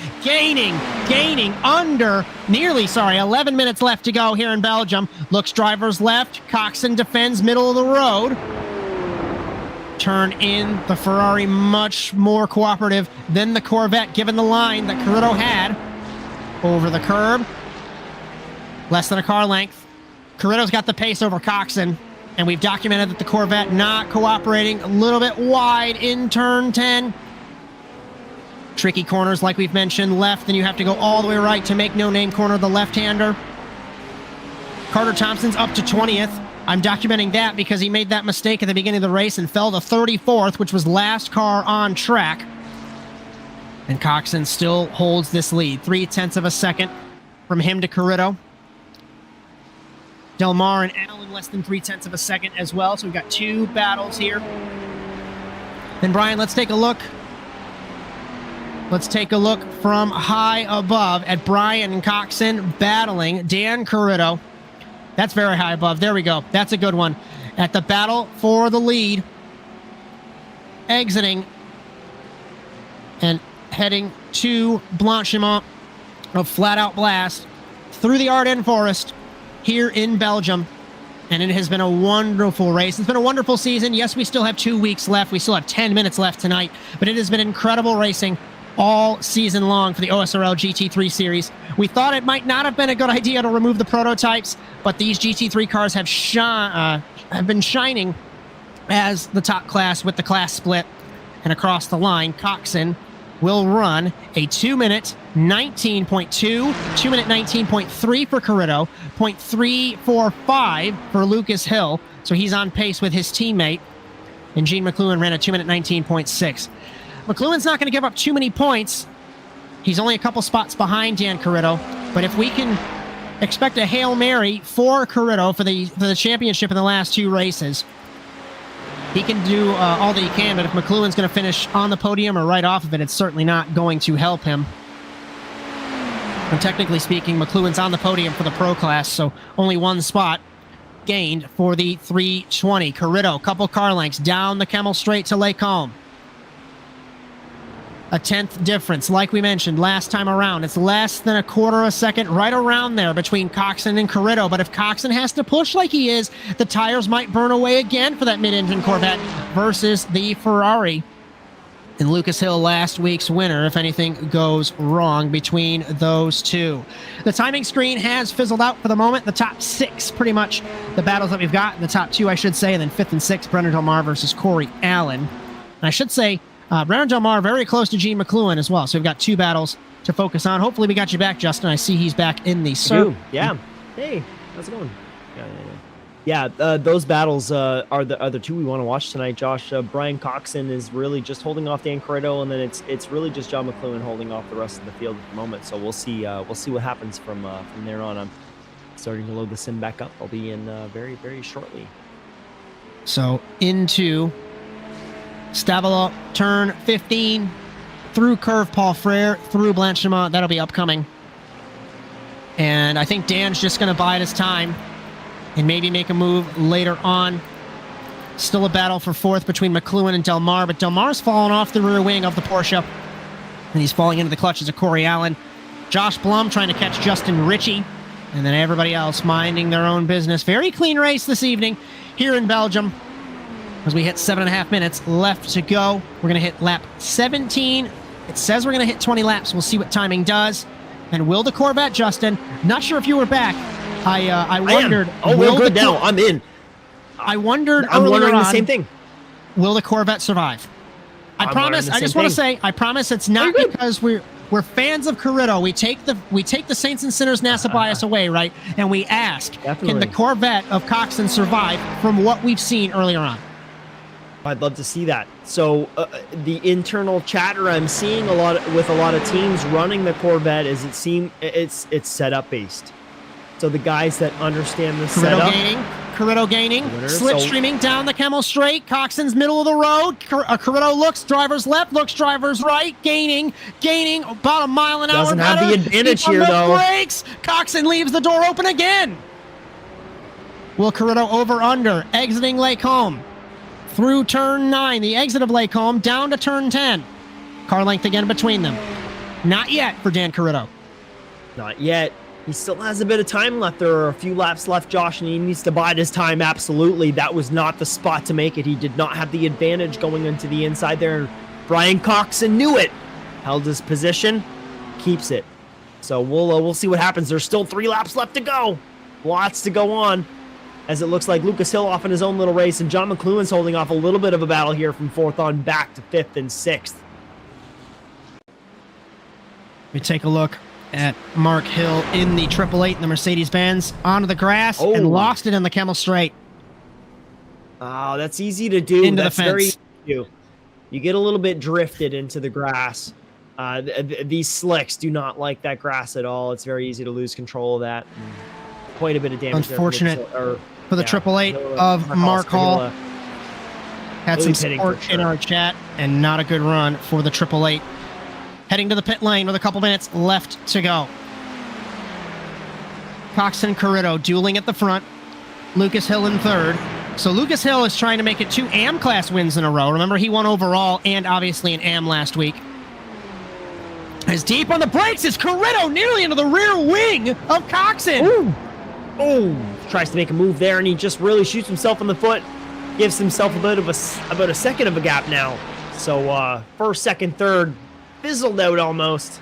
under 11 minutes left to go here in Belgium. Looks drivers left. Coxen defends middle of the road. Turn in the Ferrari much more cooperative than the Corvette, given the line that Cariddo had. Over the curb. Less than a car length. Cariddo's got the pace over Coxen. And we've documented that the Corvette not cooperating, a little bit wide in turn 10. Tricky corners, like we've mentioned, left, then you have to go all the way right to make no-name corner, the left-hander. Carter Thompson's up to 20th. I'm documenting that because he made that mistake at the beginning of the race and fell to 34th, which was last car on track. And Coxen still holds this lead. 0.3 seconds from him to Cariddo. Del Mar and Allen less than 0.3 seconds as well. So we've got two battles here. Then Bryan, let's take a look. Let's take a look from high above at Bryan and Coxen battling Dan Cariddo. That's very high above. There we go. That's a good one. At the battle for the lead. Exiting and heading to Blanchiment of Flat Out Blast through the Ardenne Forest here in Belgium. And it has been a wonderful race. It's been a wonderful season. Yes, we still have 2 weeks left. We still have 10 minutes left tonight. But it has been incredible racing all season long for the OSRL GT3 series. We thought it might not have been a good idea to remove the prototypes, but these GT3 cars have been shining as the top class with the class split. And across the line, Coxen will run a 2 minute 19.2, 2 minute 19.3 for Cariddo, 0.345 for Lucas Hill. So he's on pace with his teammate. And Gene McLuhan ran a 2 minute 19.6. McLuhan's not going to give up too many points. He's only a couple spots behind Dan Cariddo. But if we can expect a Hail Mary for Cariddo for the championship in the last two races, he can do all that he can. But if McLuhan's going to finish on the podium or right off of it, it's certainly not going to help him. And technically speaking, McLuhan's on the podium for the Pro class, so only one spot gained for the 320. Cariddo, couple car lengths down the Camel Straight to Lake Holm. A 10th difference, like we mentioned last time around. It's less than a quarter of a second, right around there between Coxen and Cariddo. But if Coxen has to push like he is, the tires might burn away again for that mid-engine Corvette versus the Ferrari. And Lucas Hill, last week's winner, if anything goes wrong between those two. The timing screen has fizzled out for the moment. The top six, pretty much the battles that we've got. The top two, I should say. And then 5th and 6th, Brenner Del Mar versus Corey Allen. And I should say, Brenner Del Mar very close to Gene McLuhan as well. So we've got two battles to focus on. Hopefully we got you back, Justin. I see he's back in the circle. Yeah. Hey, how's it going? Yeah, those battles are the two we want to watch tonight, Josh. Bryan Coxen is really just holding off Dan Cariddo, and then it's really just John McLuhan holding off the rest of the field at the moment. So we'll see what happens from there on. I'm starting to load the sim back up. I'll be in very, very shortly. So into Stavelot, turn 15, through Curve Paul Frere, through Blanchiment. That'll be upcoming. And I think Dan's just going to bide his time and maybe make a move later on. Still a battle for 4th between McLuhan and Del Mar, but Del Mar's fallen off the rear wing of the Porsche, and he's falling into the clutches of Corey Allen. Josh Blum trying to catch Justin Ritchie, and then everybody else minding their own business. Very clean race this evening here in Belgium as we hit 7.5 minutes left to go. We're going to hit lap 17. It says we're going to hit 20 laps. We'll see what timing does. And will the Corvette, Justin? Not sure if you were back. I wondered. Oh, we're good now. I'm in. I wondered. I'm wondering the same thing. Will the Corvette survive? I promise. I just want to say, I promise it's not because we're fans of Cariddo. We take the Saints and Sinners NASA bias away, right? And we ask, can the Corvette of Coxen survive from what we've seen earlier on? I'd love to see that. So the internal chatter I'm seeing with a lot of teams running the Corvette is it's setup based. So the guys that understand the setup. Cariddo gaining, slipstreaming down the Camel Straight. Coxen's middle of the road. Cariddo looks driver's left, looks driver's right, gaining about a mile an hour. Doesn't have the advantage here though. Brakes. Coxen leaves the door open again. Will Cariddo over under, exiting Lake Home through turn 9, the exit of Lake Home, down to turn 10. Car length again between them. Not yet for Dan Cariddo. Not yet. He still has a bit of time left. There are a few laps left, Josh, and he needs to bide his time. Absolutely. That was not the spot to make it. He did not have the advantage going into the inside there. Bryan Coxen knew it. Held his position. Keeps it. So we'll see what happens. There's still 3 laps left to go. Lots to go on. As it looks like Lucas Hill off in his own little race, and John McLuhan's holding off a little bit of a battle here from 4th on back to 5th and 6th. We take a look at Mark Hill in the 888 in the Mercedes-Benz onto the grass and lost it in the Camel Straight. Oh, that's easy to do. Into that's the fence. very easy to do. You get a little bit drifted into the grass. These slicks do not like that grass at all. It's very easy to lose control of that. Quite a bit of damage. Unfortunate for the 888 of Mark Hall. Had some support in our chat, and not a good run for the 888. Heading to the pit lane with a couple minutes left to go. Coxen, Cariddo dueling at the front. Lucas Hill in 3rd. So Lucas Hill is trying to make it 2 AM class wins in a row. Remember, he won overall and obviously an AM last week. As deep on the brakes is Cariddo, nearly into the rear wing of Coxen. Ooh. Oh, tries to make a move there, and he just really shoots himself in the foot. Gives himself about a second of a gap now. So 1st, 2nd, 3rd, fizzled out almost.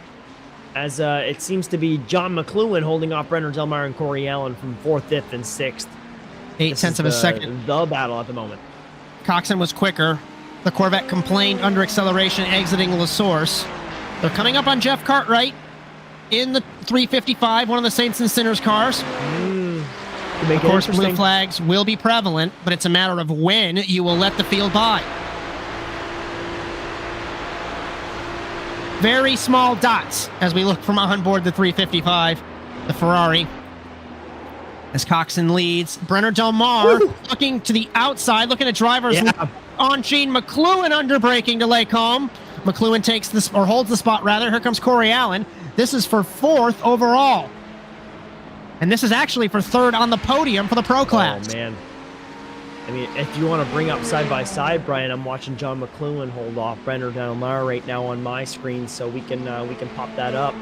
As it seems to be John McLuhan holding off Brenner Del Mar and Corey Allen from 4th, 5th, and 6th. 0.8 of a second. The battle at the moment. Coxen was quicker. The Corvette complained under acceleration, exiting La Source. They're coming up on Jeff Cartwright in the 355, one of the Saints and Sinners cars. Of course, blue flags will be prevalent, but it's a matter of when you will let the field by. Very small dots as we look from on board the 355, the Ferrari. As Coxen leads, Brenner Del Mar looking to the outside, looking at drivers on Gene McLuhan under braking to Lake Home. McLuhan takes this, or holds the spot rather. Here comes Corey Allen. This is for 4th overall. And this is actually for 3rd on the podium for the pro class. Oh, man. I mean, if you want to bring up side by side, Brian, I'm watching John McLuhan hold off Brenner Del Mar right now on my screen, so we can pop that up.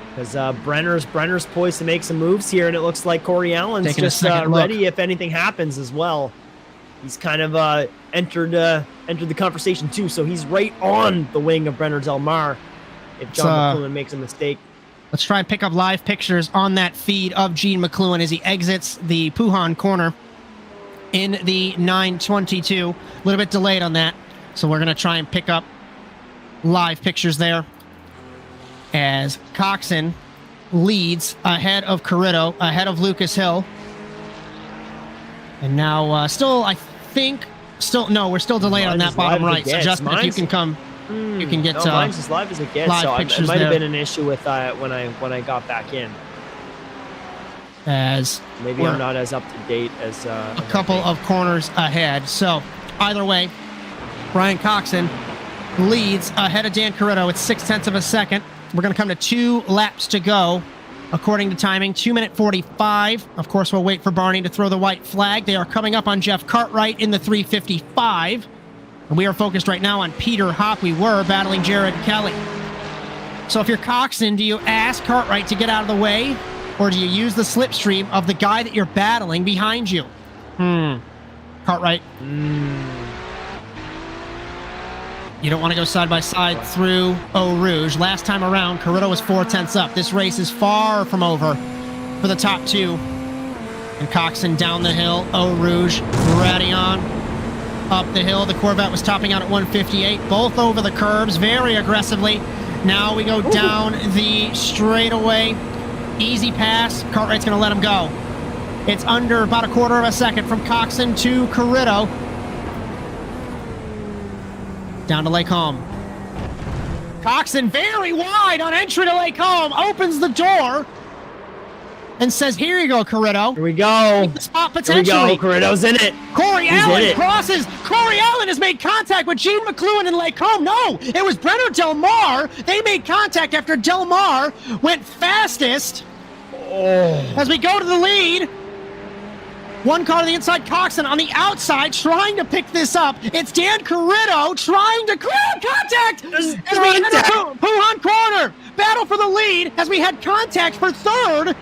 Because Brenner's poised to make some moves here, and it looks like Corey Allen's taking just ready if anything happens as well. He's kind of entered the conversation too, so he's right on the wing of Brenner Del Mar if John McLuhan makes a mistake. Let's try and pick up live pictures on that feed of Gene McLuhan as he exits the Puhan corner in the 922. A little bit delayed on that, so we're going to try and pick up live pictures there as Coxen leads ahead of Cariddo, ahead of Lucas Hill. And now we're still delayed on that bottom right. So Justin, if you can come, you can get mine's as live as it gets. So it might have been an issue with when I got back in. As maybe I'm not as up to date as a couple of corners ahead. So either way, Bryan Coxen leads ahead of Dan Cariddo at 0.6 of a second. We're going to come to 2 laps to go. According to timing, 2:45. Of course, we'll wait for Barney to throw the white flag. They are coming up on Jeff Cartwright in the 355. And we are focused right now on Peter Hopp. We were battling Jared Kelly. So if you're Coxen, do you ask Cartwright to get out of the way? Or do you use the slipstream of the guy that you're battling behind you? Cartwright. You don't want to go side by side through Eau Rouge. Last time around, Cariddo was 0.4 up. This race is far from over for the top 2. And Coxen down the hill. Eau Rouge, Radillon up the hill. The Corvette was topping out at 158. Both over the curbs very aggressively Now we go down the straightaway. Easy pass. Cartwright's going to let him go. It's under about a quarter of a second from Coxen to Cariddo. Down to Lake Home. Coxen very wide on entry to Lake Home. Opens the door and says, here you go, Cariddo. Here we go. The spot Here we potentially. go. Cariddo's in it. Corey He's Allen in it. crosses. Corey Allen has made contact with Gene McLuhan in Lake Home. No, it was Brenner Del Mar. They made contact after Del Mar went fastest. As we go to the lead. One car to the inside, Coxen on the outside trying to pick this up. It's Dan Cariddo trying to clear contact as we enter Puhan corner. Battle for the lead as we had contact for third.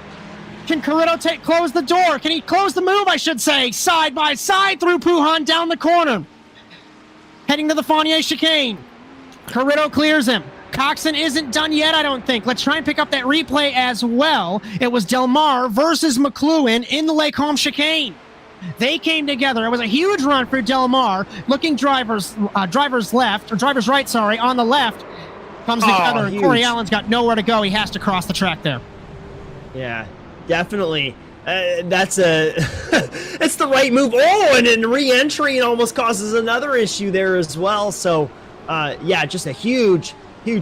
Can Cariddo close the door? Can he close the move, I should say? Side by side through Puhan down the corner. Heading to the Fournier chicane. Cariddo clears him. Coxen isn't done yet, I don't think. Let's try and pick up that replay as well. It was Del Mar versus McLuhan in the Lake Home chicane. They came together. It was a huge run for Del Mar. Looking drivers left, or drivers right, sorry, on the left. Comes together, and Corey Allen's got nowhere to go. He has to cross the track there. Yeah, definitely. That's it's the right move. Oh, and then re-entry and almost causes another issue there as well. So, yeah, just a huge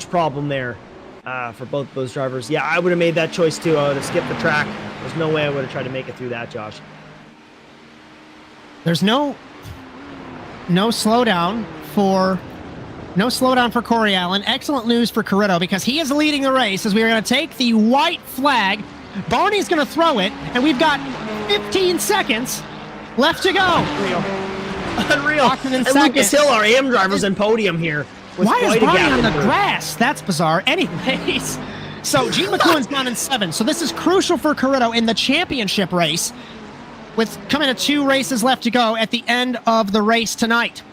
problem there for both those drivers. Yeah, I would have made that choice too. I would have skipped the track. There's no way I would have tried to make it through that, Josh. There's no slowdown for Corey Allen. Excellent news for Cariddo because he is leading the race as we are going to take the white flag. Barney's going to throw it, and we've got 15 seconds left to go. Unreal. And Lucas Hill, our AM drivers in podium here. Why is Barney on the grass? That's bizarre. Anyways, so Gene McLuhan's down in 7. So this is crucial for Cariddo in the championship race with coming to 2 races left to go at the end of the race tonight.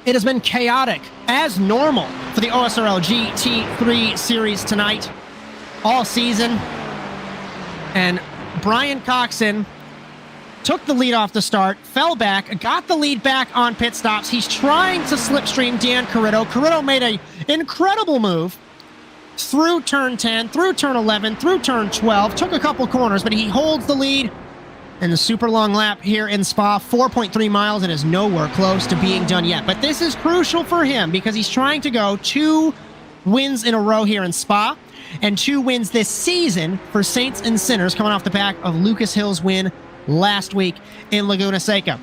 It has been chaotic, as normal, for the OSRL GT3 series tonight, all season. And Bryan Coxen took the lead off the start, fell back, got the lead back on pit stops. He's trying to slipstream Dan Cariddo. Cariddo made an incredible move through turn 10, through turn 11, through turn 12, took a couple corners, but he holds the lead. And the super long lap here in Spa, 4.3 miles, and is nowhere close to being done yet. But this is crucial for him because he's trying to go 2 wins in a row here in Spa and 2 wins this season for Saints and Sinners coming off the back of Lucas Hill's win last week in Laguna Seca.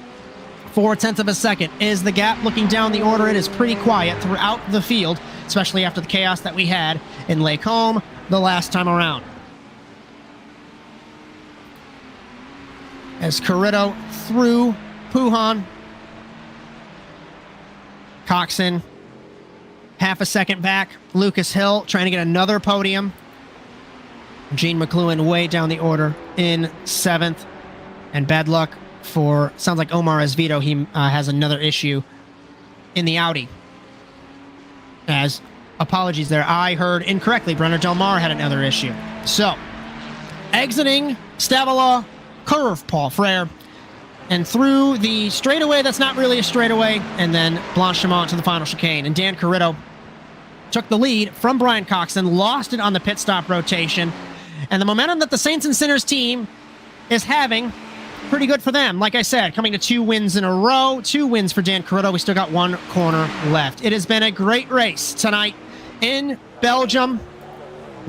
0.4 of a second is the gap. Looking down the order, it is pretty quiet throughout the field, especially after the chaos that we had in Lake Home the last time around. As Cariddo through Puhan. Coxen, half a second back. Lucas Hill trying to get another podium. Gene McLuhan way down the order in 7th. And bad luck for, sounds like Omar Esvito. He has another issue in the Audi. As, apologies there, I heard incorrectly, Brenner Del Mar had another issue. So, exiting Stavila curve, Paul Frere, and through the straightaway that's not really a straightaway, and then Blanchimont to the final chicane. And Dan Cariddo took the lead from Bryan Coxen, lost it on the pit stop rotation, and the momentum that the Saints and Sinners team is having, pretty good for them. Like I said, coming to 2 wins in a row, 2 wins for Dan Cariddo. We still got 1 corner left. It has been a great race tonight in Belgium.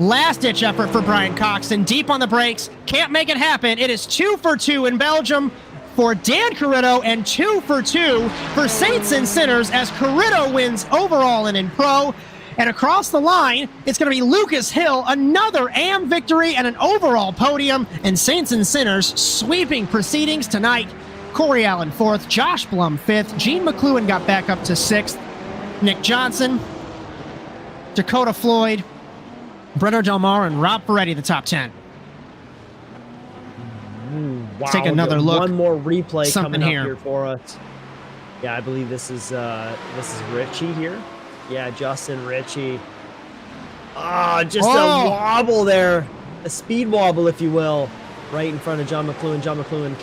Last-ditch effort for Bryan Coxen. Deep on the brakes. Can't make it happen. It is 2 for 2 in Belgium for Dan Cariddo and 2 for 2 for Saints and Sinners as Cariddo wins overall and in pro. And across the line, it's going to be Lucas Hill, another AM victory and an overall podium. And Saints and Sinners sweeping proceedings tonight. Corey Allen 4th, Josh Blum 5th, Gene McLuhan got back up to 6th, Nick Johnson, Dakota Floyd, Brenner Del Mar, and Rob Ferretti, the top 10. Wow, let's take another look. One more replay Something coming up here for us. Yeah, I believe this is Richie here. Yeah, Justin Ritchie. Just a wobble there. A speed wobble, if you will. Right in front of John McLuhan. John McLuhan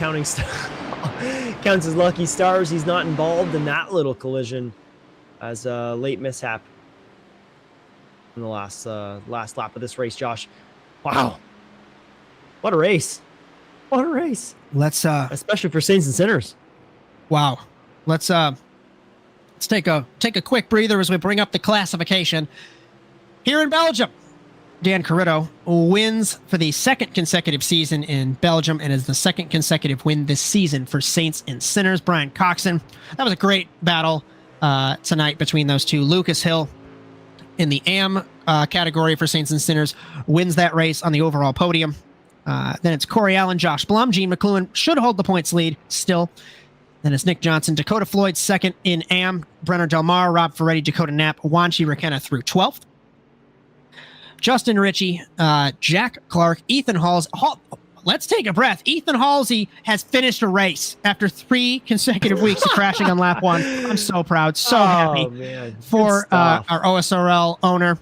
counts his lucky stars. He's not involved in that little collision as a late mishap. in the last lap of this race, Josh. Wow. What a race. What a race. Let's Especially for Saints and Sinners. wow. Let's take a quick breather as we bring up the classification. Here in Belgium, Dan Cariddo wins for the second consecutive season in Belgium and is the second consecutive win this season for Saints and Sinners. Bryan Coxen. That was a great battle tonight between those two. Lucas Hill in the AM category for Saints and Sinners wins that race on the overall podium. Then it's Corey Allen, Josh Blum, Gene McLuhan should hold the points lead still. Then it's Nick Johnson, Dakota Floyd second in AM, Brenner Del Mar, Rob Ferretti, Dakota Knapp, Wanchi Rakenna through 12th. Justin Ritchie, Jack Clark, Ethan Halsey. Let's take a breath. Ethan Halsey has finished a race after 3 consecutive weeks of crashing on lap 1. I'm so proud, so happy for our OSRL owner.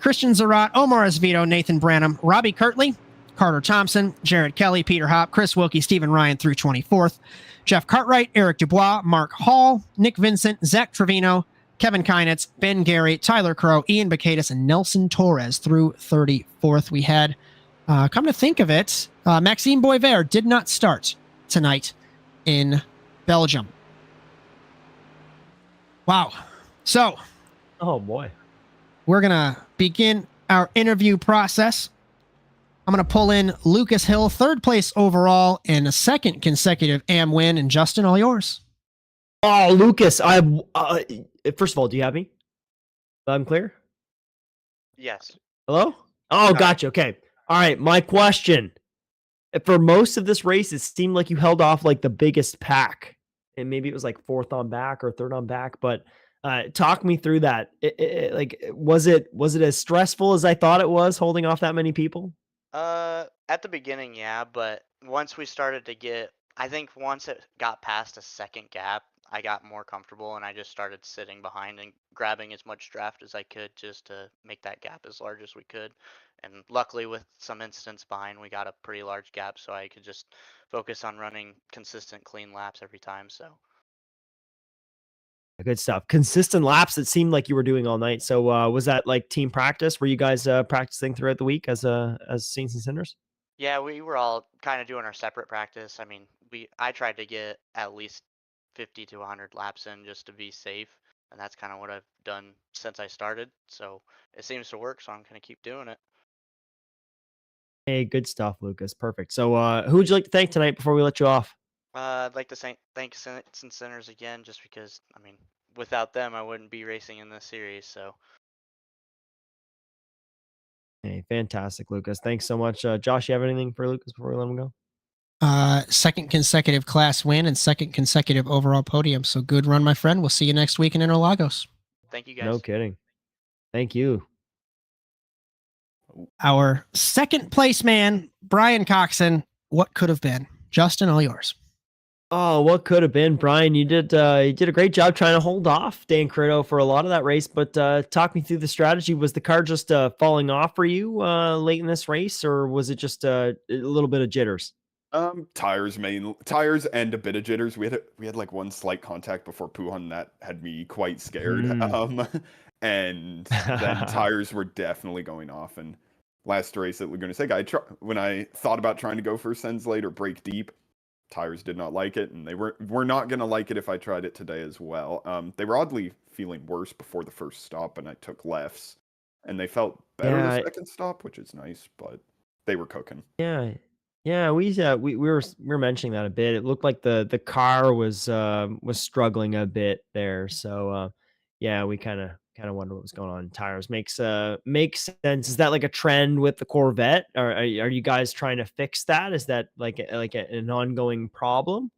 Christian Zarat, Omar Esvito, Nathan Branham, Robbie Kirtley, Carter Thompson, Jared Kelly, Peter Hopp, Chris Wilkie, Stephen Ryan through 24th. Jeff Cartwright, Eric Dubois, Mark Hall, Nick Vincent, Zach Trevino, Kevin Kynitz, Ben Gary, Tyler Crow, Ian Bacadis, and Nelson Torres through 34th. We had, come to think of it, Maxime Boisvert did not start tonight in Belgium. Wow. So, oh boy, we're going to begin our interview process. I'm going to pull in Lucas Hill, 3rd place overall and a 2nd consecutive AM win. And Justin, all yours. Oh, Lucas, first of all, do you have me? I'm clear? Yes. Hello? Oh, gotcha. Okay. All right. My question. For most of this race, it seemed like you held off like the biggest pack. And maybe it was like 4th on back or 3rd on back. But talk me through that. Was it as stressful as I thought it was holding off that many people? At the beginning, yeah. But once we started to get, I think once it got past a 2nd gap, I got more comfortable and I just started sitting behind and grabbing as much draft as I could just to make that gap as large as we could. And luckily with some incidents behind, we got a pretty large gap so I could just focus on running consistent, clean laps every time. So good stuff. Consistent laps, it seemed like you were doing all night. So was that like team practice? Were you guys practicing throughout the week as Saints and Sinners? yeah, we were all kind of doing our separate practice. I mean, I tried to get at least 50 to 100 laps in just to be safe, and that's kind of what I've done since I started. So it seems to work, so I'm going to keep doing it. Hey, good stuff, Lucas. Perfect. So who would you like to thank tonight before we let you off? I'd like to thank Saints and Sinners again, just because, I mean, without them, I wouldn't be racing in this series. So. Hey, fantastic, Lucas. Thanks so much. Josh, you have anything for Lucas before we let him go? 2nd consecutive class win and 2nd consecutive overall podium. So good run, my friend. We'll see you next week in Interlagos. Thank you, guys. No kidding. Thank you. Our 2nd place man, Bryan Coxen. What could have been? Justin, all yours. Oh, what could have been, Bryan? You did a great job trying to hold off Dan Cariddo for a lot of that race, but talk me through the strategy. Was the car just falling off for you late in this race, or was it just a little bit of jitters? Tires and a bit of jitters. We had like one slight contact before Puhan that had me quite scared. And then tires were definitely going off. And last race at Laguna Seca, when I thought about trying to go for sends late or break deep, tires did not like it, and they were not going to like it if I tried it today as well. They were oddly feeling worse before the first stop, and I took lefts, and they felt better the 2nd stop, which is nice, but they were cooking. Yeah, we were mentioning that a bit. It looked like the car was struggling a bit there. So yeah, we kind of wonder what was going on. Tires makes sense. Is that like a trend with the Corvette? Or are you guys trying to fix that? Is that like an ongoing problem?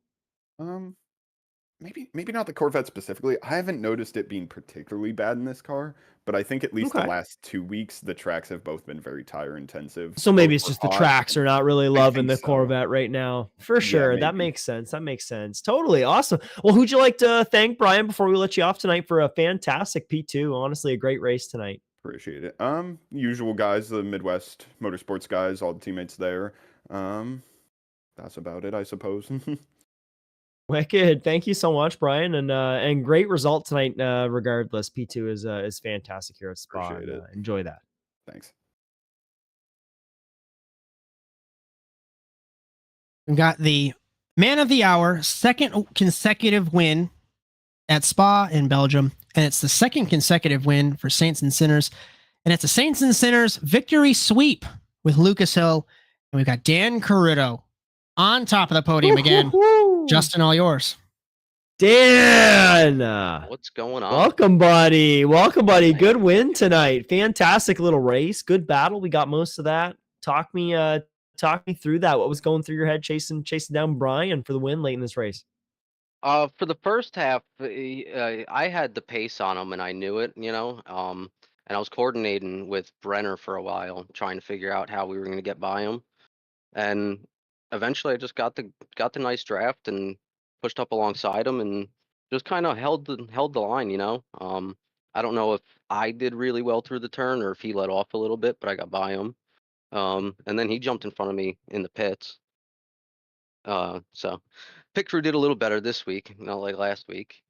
Maybe not the Corvette specifically. I haven't noticed it being particularly bad in this car, but I think at least the last 2 weeks, the tracks have both been very tire intensive. So maybe it's just the tracks are not really loving the Corvette right now. For sure. Yeah, that makes sense. Totally. Awesome. Well, who'd you like to thank, Bryan, before we let you off tonight for a fantastic P2? Honestly, a great race tonight. Appreciate it. Usual guys, the Midwest Motorsports guys, all the teammates there. That's about it, I suppose. Wicked. Thank you so much, Bryan, and great result tonight. Regardless, P2 is fantastic here at Spa. Appreciate it. Enjoy that. Thanks. We got the man of the hour, second consecutive win at Spa in Belgium, and it's the second consecutive win for Saints and Sinners, and it's a Saints and Sinners victory sweep with Lucas Hill, and we've got Dan Cariddo on top of the podium again. Justin, all yours. Dan, what's going on? Welcome, buddy. Welcome, buddy. Good win tonight. Fantastic little race. Good battle. We got most of that. Talk me through that. What was going through your head chasing down Bryan for the win late in this race? For the first half, I had the pace on him, and I knew it. And I was coordinating with Brenner for a while, trying to figure out how we were going to get by him. And eventually, I just got the nice draft and pushed up alongside him, and just kind of held the line. I don't know if I did really well through the turn or if he let off a little bit, but I got by him. And then he jumped in front of me in the pits. So pit crew did a little better this week, not like last week.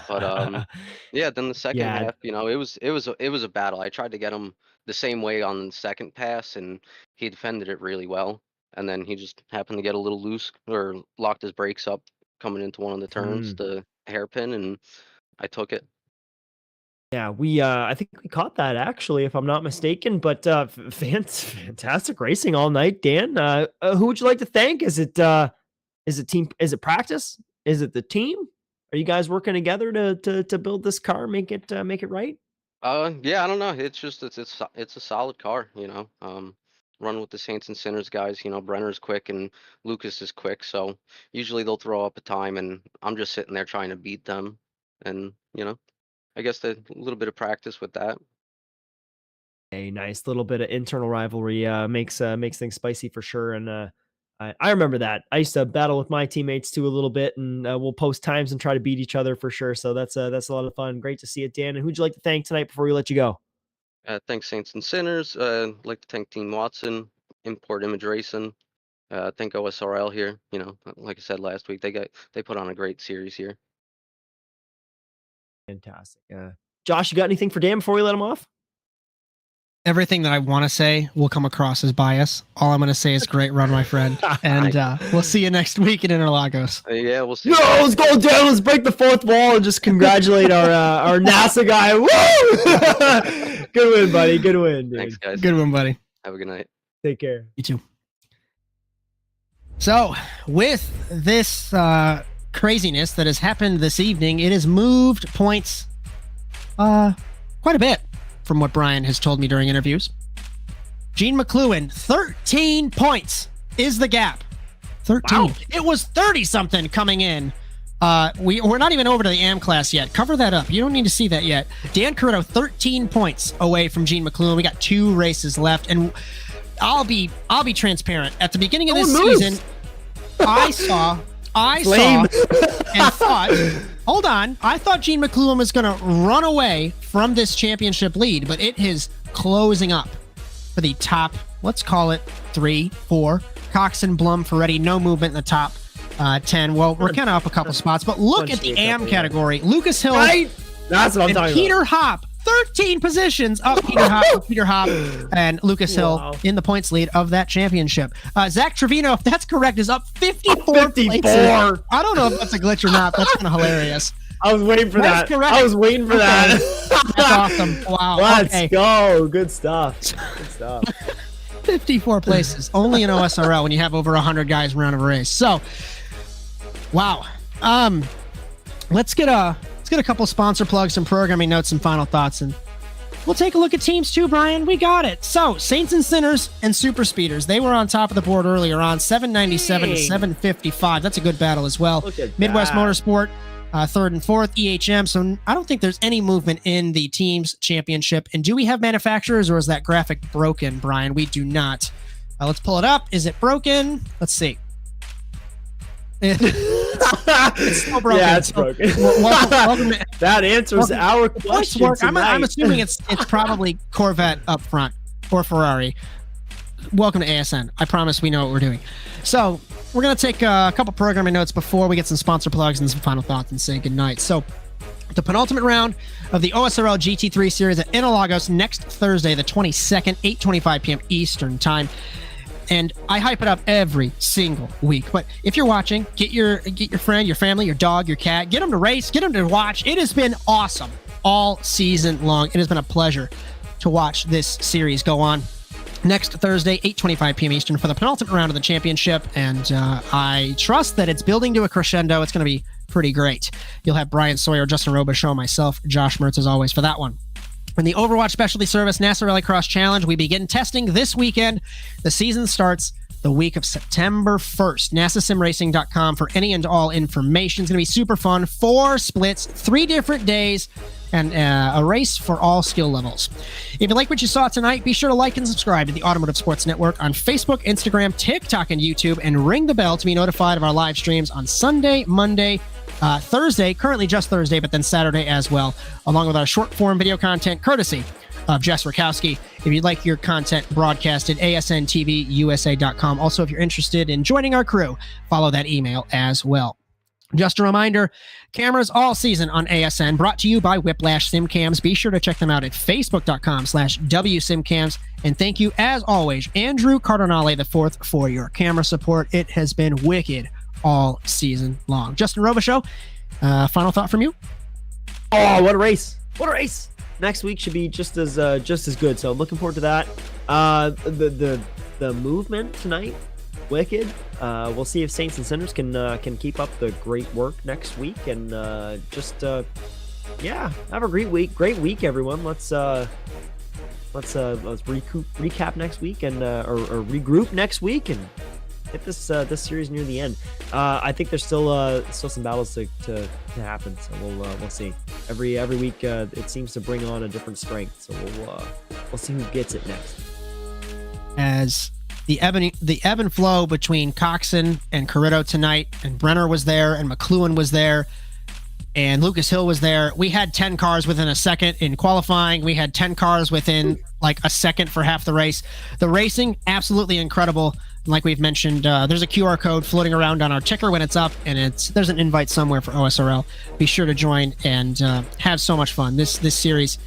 But yeah, then the second half, it was a battle. I tried to get him the same way on the second pass, and he defended it really well. And then he just happened to get a little loose or locked his brakes up coming into one of the turns, the hairpin, and I took it. Yeah, I think we caught that actually, if I'm not mistaken. But fantastic racing all night, Dan. Who would you like to thank? Is it team? Is it practice? Is it the team? Are you guys working together to build this car, make it right? Yeah, I don't know. It's just it's a solid car, Run with the Saints and Sinners guys. Brenner's quick and Lucas is quick, so usually they'll throw up a time, and I'm just sitting there trying to beat them, and I guess a little bit of practice with that. A nice little bit of internal rivalry makes things spicy for sure. And I remember that. I used to battle with my teammates too a little bit, and we'll post times and try to beat each other for sure. So that's a lot of fun. Great to see it, Dan. And who'd you like to thank tonight before we let you go? Thanks, Saints and Sinners. I'd like to thank Team Watson, Import Image Racing. Thank OSRL here. Like I said last week, they put on a great series here. Fantastic. Josh, you got anything for Dan before we let him off? Everything that I want to say will come across as bias. All I'm going to say is great run, my friend. And we'll see you next week in Interlagos. Yeah, we'll see. Yo, let's go down. Let's break the fourth wall and just congratulate our NASA guy. Woo! Good win, buddy. Good win, dude. Thanks, guys. Good win, buddy. Have a good night. Take care. You too. So, with this craziness that has happened this evening, it has moved points quite a bit from what Bryan has told me during interviews. Gene McLuhan, 13 points is the gap. 13. Wow. It was 30-something coming in. We're not even over to the AM class yet. Cover that up. You don't need to see that yet. Dan Cariddo, 13 points away from Gene McLuhan. We got 2 races left, and I'll be transparent. At the beginning of this season, I saw and thought, hold on, I thought Gene McLuhan was going to run away from this championship lead, but it is closing up for the top, let's call it 3, 4. Coxen, Blum, Ferretti, no movement in the top 10. Well, we're kind of up a couple spots, but look at the AM category. Lucas Hill, right? That's what I'm talking Peter about. Hop, 13 positions up. Peter Hop, and Lucas Hill in the points lead of that championship. Zach Trevino, if that's correct, is up 54 places. I don't know if that's a glitch or not. That's kind of hilarious. I was waiting for that. Correct. I was waiting for that. That's awesome. Wow. Let's go. Good stuff. Good stuff. 54 places. Only in OSRL when you have over 100 guys round of a race. So, wow. Let's get a couple sponsor plugs, some programming notes, some final thoughts, and we'll take a look at teams too, Bryan. We got it. So, Saints and Sinners and Super Speeders. They were on top of the board earlier on, 797 to 755. That's a good battle as well. Midwest Motorsport, 3rd and 4th, EHM. So I don't think there's any movement in the teams championship. And do we have manufacturers, or is that graphic broken, Bryan? We do not. Let's pull it up. Is it broken? Let's see. It's still broken. Yeah, it's broken. Welcome that answers our question. I'm assuming it's probably Corvette up front or Ferrari. Welcome to ASN. I promise we know what we're doing. So we're going to take a couple programming notes before we get some sponsor plugs and some final thoughts and say goodnight. So, the penultimate round of the OSRL GT3 series at Interlagos next Thursday, the 22nd, 8:25 p.m. Eastern Time. And I hype it up every single week. But if you're watching, get your friend, your family, your dog, your cat, get them to race, get them to watch. It has been awesome all season long. It has been a pleasure to watch this series go on. Next Thursday, 8:25 p.m. Eastern for the penultimate round of the championship. And I trust that it's building to a crescendo. It's going to be pretty great. You'll have Bryan, Sawyer, Justin Robichaud, myself, Josh Mertz as always for that one. In the Overwatch Specialty Service NASA Rallycross Challenge, we begin testing this weekend. The season starts the week of September 1st. NASASimRacing.com for any and all information. It's going to be super fun. 4 splits, 3 different days, and a race for all skill levels. If you like what you saw tonight, be sure to like and subscribe to the Automotive Sports Network on Facebook, Instagram, TikTok, and YouTube, and ring the bell to be notified of our live streams on Sunday, Monday, Thursday, currently just Thursday, but then Saturday as well, along with our short-form video content courtesy of Jess Rakowski. If you'd like your content broadcasted, asntvusa.com. Also, if you're interested in joining our crew, follow that email as well. Just a reminder, cameras all season on ASN, brought to you by Whiplash SimCams. Be sure to check them out at facebook.com/WSimCams. And thank you, as always, Andrew Cardinale IV for your camera support. It has been wicked all season long. Justin Robichaud, final thought from you? Oh, what a race! What a race! Next week should be just as good. So looking forward to that. The movement tonight, wicked. We'll see if Saints and Sinners can keep up the great work next week, and have a great week, everyone. Let's recap next week and or regroup next week and get this series near the end. I think there's still some battles to happen, so we'll see. Every week it seems to bring on a different strength, so we'll see who gets it next. As the ebb and flow between Coxen and Cariddo tonight, and Brenner was there, and McLuhan was there, and Lucas Hill was there. We had 10 cars within a second in qualifying. We had 10 cars within like a second for half the race. The racing, absolutely incredible. Like we've mentioned, there's a QR code floating around on our ticker when it's up, and there's an invite somewhere for OSRL. Be sure to join and have so much fun. This series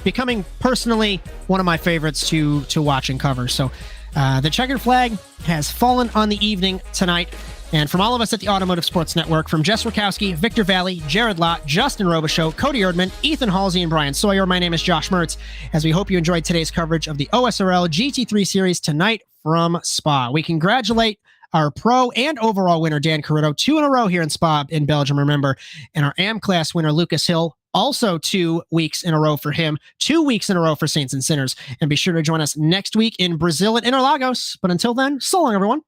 becoming personally one of my favorites to watch and cover. So the checkered flag has fallen on the evening tonight. And from all of us at the Automotive Sports Network, from Jess Rakowski, Victor Valley, Jared Lott, Justin Robichaud, Cody Erdman, Ethan Halsey, and Bryan Sawyer, my name is Josh Mertz, as we hope you enjoyed today's coverage of the OSRL GT3 Series tonight from Spa. We congratulate our pro and overall winner, Dan Cariddo, 2 in a row here in Spa in Belgium, remember, and our AM class winner, Lucas Hill, also 2 weeks in a row for him, 2 weeks in a row for Saints and Sinners. And be sure to join us next week in Brazil at Interlagos. But until then, so long, everyone.